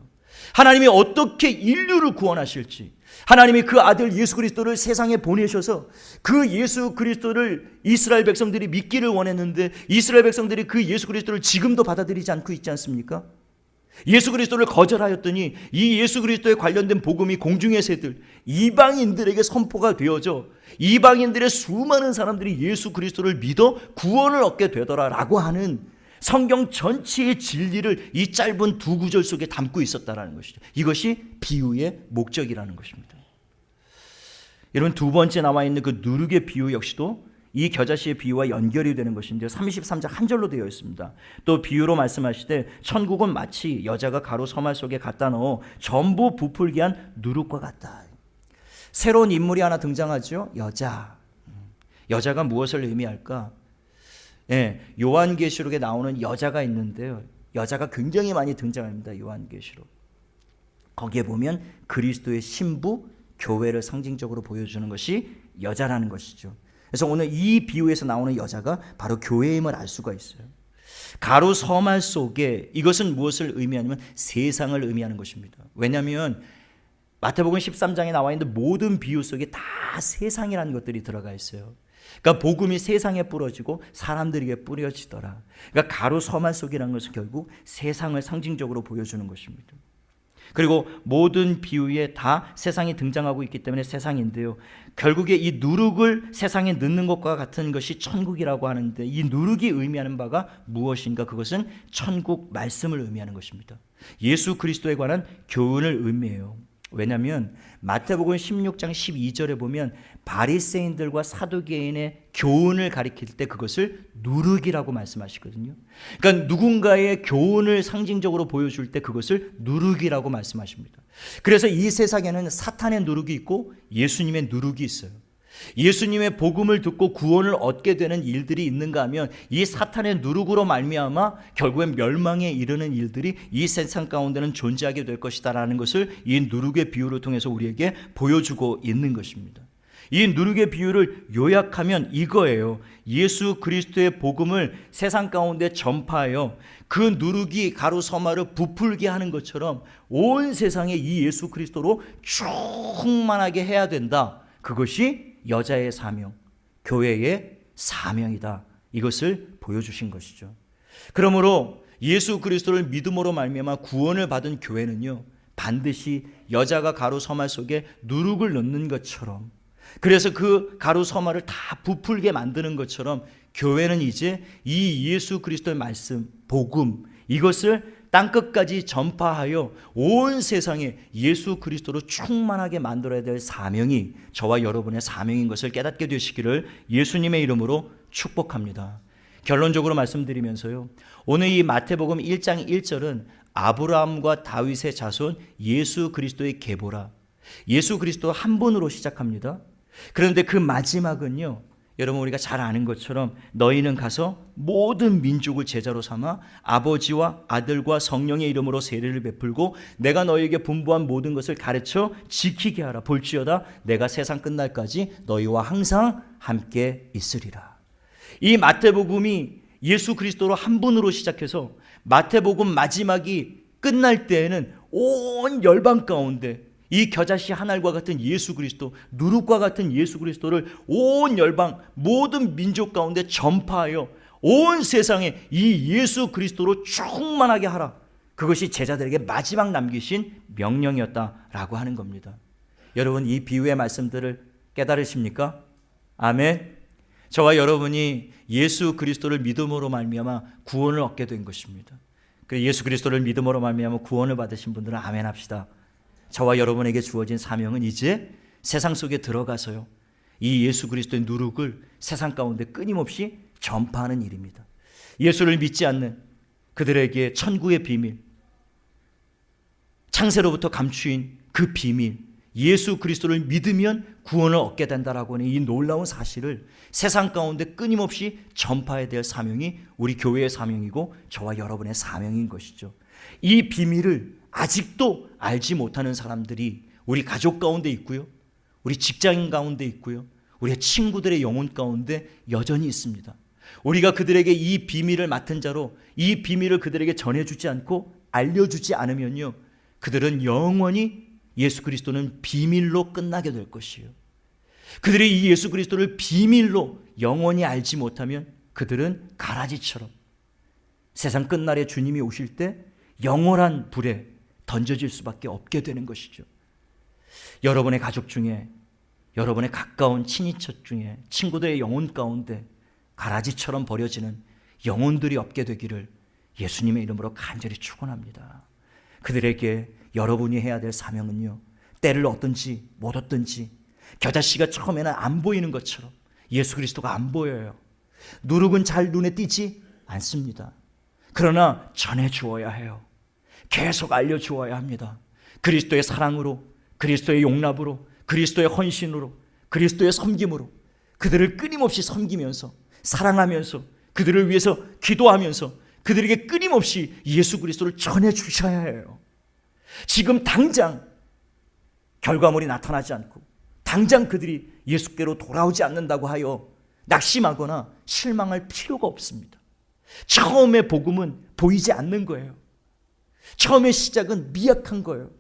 [SPEAKER 1] 하나님이 어떻게 인류를 구원하실지, 하나님이 그 아들 예수 그리스도를 세상에 보내셔서 그 예수 그리스도를 이스라엘 백성들이 믿기를 원했는데 이스라엘 백성들이 그 예수 그리스도를 지금도 받아들이지 않고 있지 않습니까? 예수 그리스도를 거절하였더니 이 예수 그리스도에 관련된 복음이 공중의 새들, 이방인들에게 선포가 되어져 이방인들의 수많은 사람들이 예수 그리스도를 믿어 구원을 얻게 되더라라고 하는 성경 전체의 진리를 이 짧은 2구절 속에 담고 있었다라는 것이죠. 이것이 비유의 목적이라는 것입니다. 여러분, 2번째 나와 있는 그 누룩의 비유 역시도 이 겨자씨의 비유와 연결이 되는 것인데요, 33장 한 절로 되어 있습니다. 또 비유로 말씀하시되 천국은 마치 여자가 가루 서말 속에 갖다 넣어 전부 부풀게 한 누룩과 같다. 새로운 인물이 하나 등장하죠. 여자가 무엇을 의미할까? 요한계시록에 나오는 여자가 있는데요, 여자가 굉장히 많이 등장합니다. 요한계시록 거기에 보면 그리스도의 신부 교회를 상징적으로 보여주는 것이 여자라는 것이죠. 그래서 오늘 이 비유에서 나오는 여자가 바로 교회임을 알 수가 있어요. 가루 서말 속에, 이것은 무엇을 의미하냐면 세상을 의미하는 것입니다. 왜냐하면 마태복음 13장에 나와 있는 모든 비유 속에 다 세상이라는 것들이 들어가 있어요. 그러니까 복음이 세상에 뿌려지고 사람들에게 뿌려지더라. 그러니까 가루 서말 속이라는 것은 결국 세상을 상징적으로 보여주는 것입니다. 그리고 모든 비유에 다 세상이 등장하고 있기 때문에 세상인데요, 결국에 이 누룩을 세상에 넣는 것과 같은 것이 천국이라고 하는데, 이 누룩이 의미하는 바가 무엇인가? 그것은 천국 말씀을 의미하는 것입니다. 예수 그리스도에 관한 교훈을 의미해요. 왜냐하면 마태복음 16장 12절에 보면 바리새인들과 사두개인의 교훈을 가리킬 때 그것을 누룩이라고 말씀하시거든요. 그러니까 누군가의 교훈을 상징적으로 보여줄 때 그것을 누룩이라고 말씀하십니다. 그래서 이 세상에는 사탄의 누룩이 있고 예수님의 누룩이 있어요. 예수님의 복음을 듣고 구원을 얻게 되는 일들이 있는가 하면 이 사탄의 누룩으로 말미암아 결국엔 멸망에 이르는 일들이 이 세상 가운데는 존재하게 될 것이다라는 것을 이 누룩의 비유를 통해서 우리에게 보여주고 있는 것입니다. 이 누룩의 비유를 요약하면 이거예요. 예수 그리스도의 복음을 세상 가운데 전파하여 그 누룩이 가루 서마를 부풀게 하는 것처럼 온 세상에 이 예수 그리스도로 충만하게 해야 된다. 그것이 여자의 사명, 교회의 사명이다. 이것을 보여주신 것이죠. 그러므로 예수 그리스도를 믿음으로 말미암아 구원을 받은 교회는요, 반드시 여자가 가루 서말 속에 누룩을 넣는 것처럼, 그래서 그 가루 서말을 다 부풀게 만드는 것처럼 교회는 이제 이 예수 그리스도의 말씀, 복음, 이것을 땅끝까지 전파하여 온 세상에 예수 그리스도로 충만하게 만들어야 될 사명이 저와 여러분의 사명인 것을 깨닫게 되시기를 예수님의 이름으로 축복합니다. 결론적으로 말씀드리면서요, 오늘 이 마태복음 1장 1절은 아브라함과 다윗의 자손 예수 그리스도의 계보라, 예수 그리스도 한 분으로 시작합니다. 그런데 그 마지막은요, 여러분 우리가 잘 아는 것처럼 너희는 가서 모든 민족을 제자로 삼아 아버지와 아들과 성령의 이름으로 세례를 베풀고 내가 너희에게 분부한 모든 것을 가르쳐 지키게 하라. 볼지어다 내가 세상 끝날까지 너희와 항상 함께 있으리라. 이 마태복음이 예수 그리스도로 한 분으로 시작해서 마태복음 마지막이 끝날 때에는 온 열방 가운데 이 겨자씨 한 알과 같은 예수 그리스도, 누룩과 같은 예수 그리스도를 온 열방 모든 민족 가운데 전파하여 온 세상에 이 예수 그리스도로 충만하게 하라. 그것이 제자들에게 마지막 남기신 명령이었다라고 하는 겁니다. 여러분, 이 비유의 말씀들을 깨달으십니까? 아멘. 저와 여러분이 예수 그리스도를 믿음으로 말미암아 구원을 얻게 된 것입니다. 그 예수 그리스도를 믿음으로 말미암아 구원을 받으신 분들은 아멘 합시다. 저와 여러분에게 주어진 사명은 이제 세상 속에 들어가서요, 이 예수 그리스도의 누룩을 세상 가운데 끊임없이 전파하는 일입니다. 예수를 믿지 않는 그들에게 천국의 비밀, 창세로부터 감추인 그 비밀, 예수 그리스도를 믿으면 구원을 얻게 된다라고 하는 이 놀라운 사실을 세상 가운데 끊임없이 전파해야 될 사명이 우리 교회의 사명이고 저와 여러분의 사명인 것이죠. 이 비밀을 아직도 알지 못하는 사람들이 우리 가족 가운데 있고요, 우리 직장인 가운데 있고요, 우리의 친구들의 영혼 가운데 여전히 있습니다. 우리가 그들에게 이 비밀을 맡은 자로 이 비밀을 그들에게 전해주지 않고 알려주지 않으면요, 그들은 영원히 예수 그리스도는 비밀로 끝나게 될 것이에요. 그들이 이 예수 그리스도를 비밀로 영원히 알지 못하면 그들은 가라지처럼 세상 끝날에 주님이 오실 때 영원한 불에 던져질 수밖에 없게 되는 것이죠. 여러분의 가족 중에, 여러분의 가까운 친인척 중에, 친구들의 영혼 가운데 가라지처럼 버려지는 영혼들이 없게 되기를 예수님의 이름으로 간절히 축원합니다. 그들에게 여러분이 해야 될 사명은요, 때를 얻든지 못 얻든지 겨자씨가 처음에는 안 보이는 것처럼 예수 그리스도가 안 보여요. 누룩은 잘 눈에 띄지 않습니다. 그러나 전해주어야 해요. 계속 알려주어야 합니다. 그리스도의 사랑으로, 그리스도의 용납으로, 그리스도의 헌신으로, 그리스도의 섬김으로 그들을 끊임없이 섬기면서, 사랑하면서, 그들을 위해서 기도하면서 그들에게 끊임없이 예수 그리스도를 전해주셔야 해요. 지금 당장 결과물이 나타나지 않고 당장 그들이 예수께로 돌아오지 않는다고 하여 낙심하거나 실망할 필요가 없습니다. 처음의 복음은 보이지 않는 거예요. 처음의 시작은 미약한 거예요.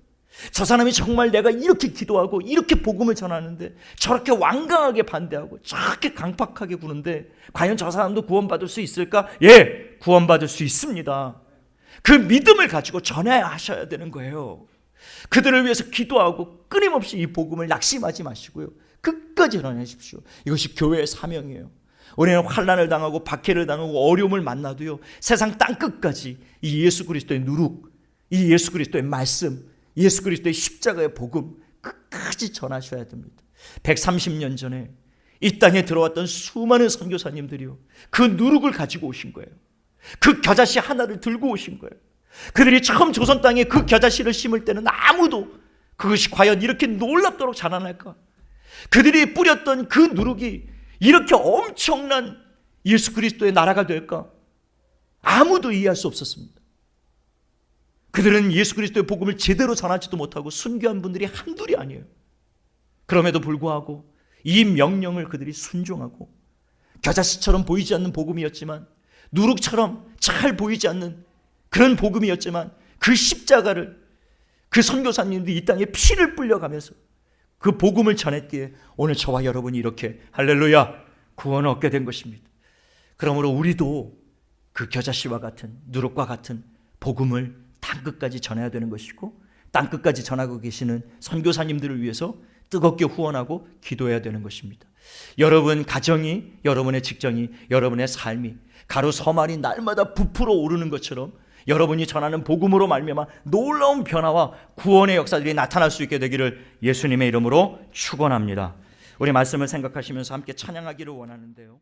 [SPEAKER 1] 저 사람이 정말 내가 이렇게 기도하고 이렇게 복음을 전하는데 저렇게 완강하게 반대하고 저렇게 강팍하게 구는데 과연 저 사람도 구원받을 수 있을까? 예, 구원받을 수 있습니다. 그 믿음을 가지고 전해야 하셔야 되는 거예요. 그들을 위해서 기도하고 끊임없이 이 복음을 낙심하지 마시고요, 끝까지 전하십시오. 이것이 교회의 사명이에요. 우리는 환난을 당하고 박해를 당하고 어려움을 만나도요, 세상 땅끝까지 이 예수 그리스도의 누룩, 이 예수 그리스도의 말씀, 예수 그리스도의 십자가의 복음 끝까지 전하셔야 됩니다. 130년 전에 이 땅에 들어왔던 수많은 선교사님들이요, 그 누룩을 가지고 오신 거예요. 그 겨자씨 하나를 들고 오신 거예요. 그들이 처음 조선 땅에 그 겨자씨를 심을 때는 아무도 그것이 과연 이렇게 놀랍도록 자라날까, 그들이 뿌렸던 그 누룩이 이렇게 엄청난 예수 그리스도의 나라가 될까, 아무도 이해할 수 없었습니다. 그들은 예수 그리스도의 복음을 제대로 전하지도 못하고 순교한 분들이 한둘이 아니에요. 그럼에도 불구하고 이 명령을 그들이 순종하고, 겨자씨처럼 보이지 않는 복음이었지만, 누룩처럼 잘 보이지 않는 그런 복음이었지만, 그 십자가를 그 선교사님들이 이 땅에 피를 뿌려가면서 그 복음을 전했기에 오늘 저와 여러분이 이렇게 할렐루야 구원을 얻게 된 것입니다. 그러므로 우리도 그 겨자씨와 같은, 누룩과 같은 복음을 땅끝까지 전해야 되는 것이고, 땅끝까지 전하고 계시는 선교사님들을 위해서 뜨겁게 후원하고 기도해야 되는 것입니다. 여러분 가정이, 여러분의 직장이, 여러분의 삶이 가루 서말이 날마다 부풀어 오르는 것처럼 여러분이 전하는 복음으로 말미암아 놀라운 변화와 구원의 역사들이 나타날 수 있게 되기를 예수님의 이름으로 축원합니다. 우리 말씀을 생각하시면서 함께 찬양하기를 원하는데요.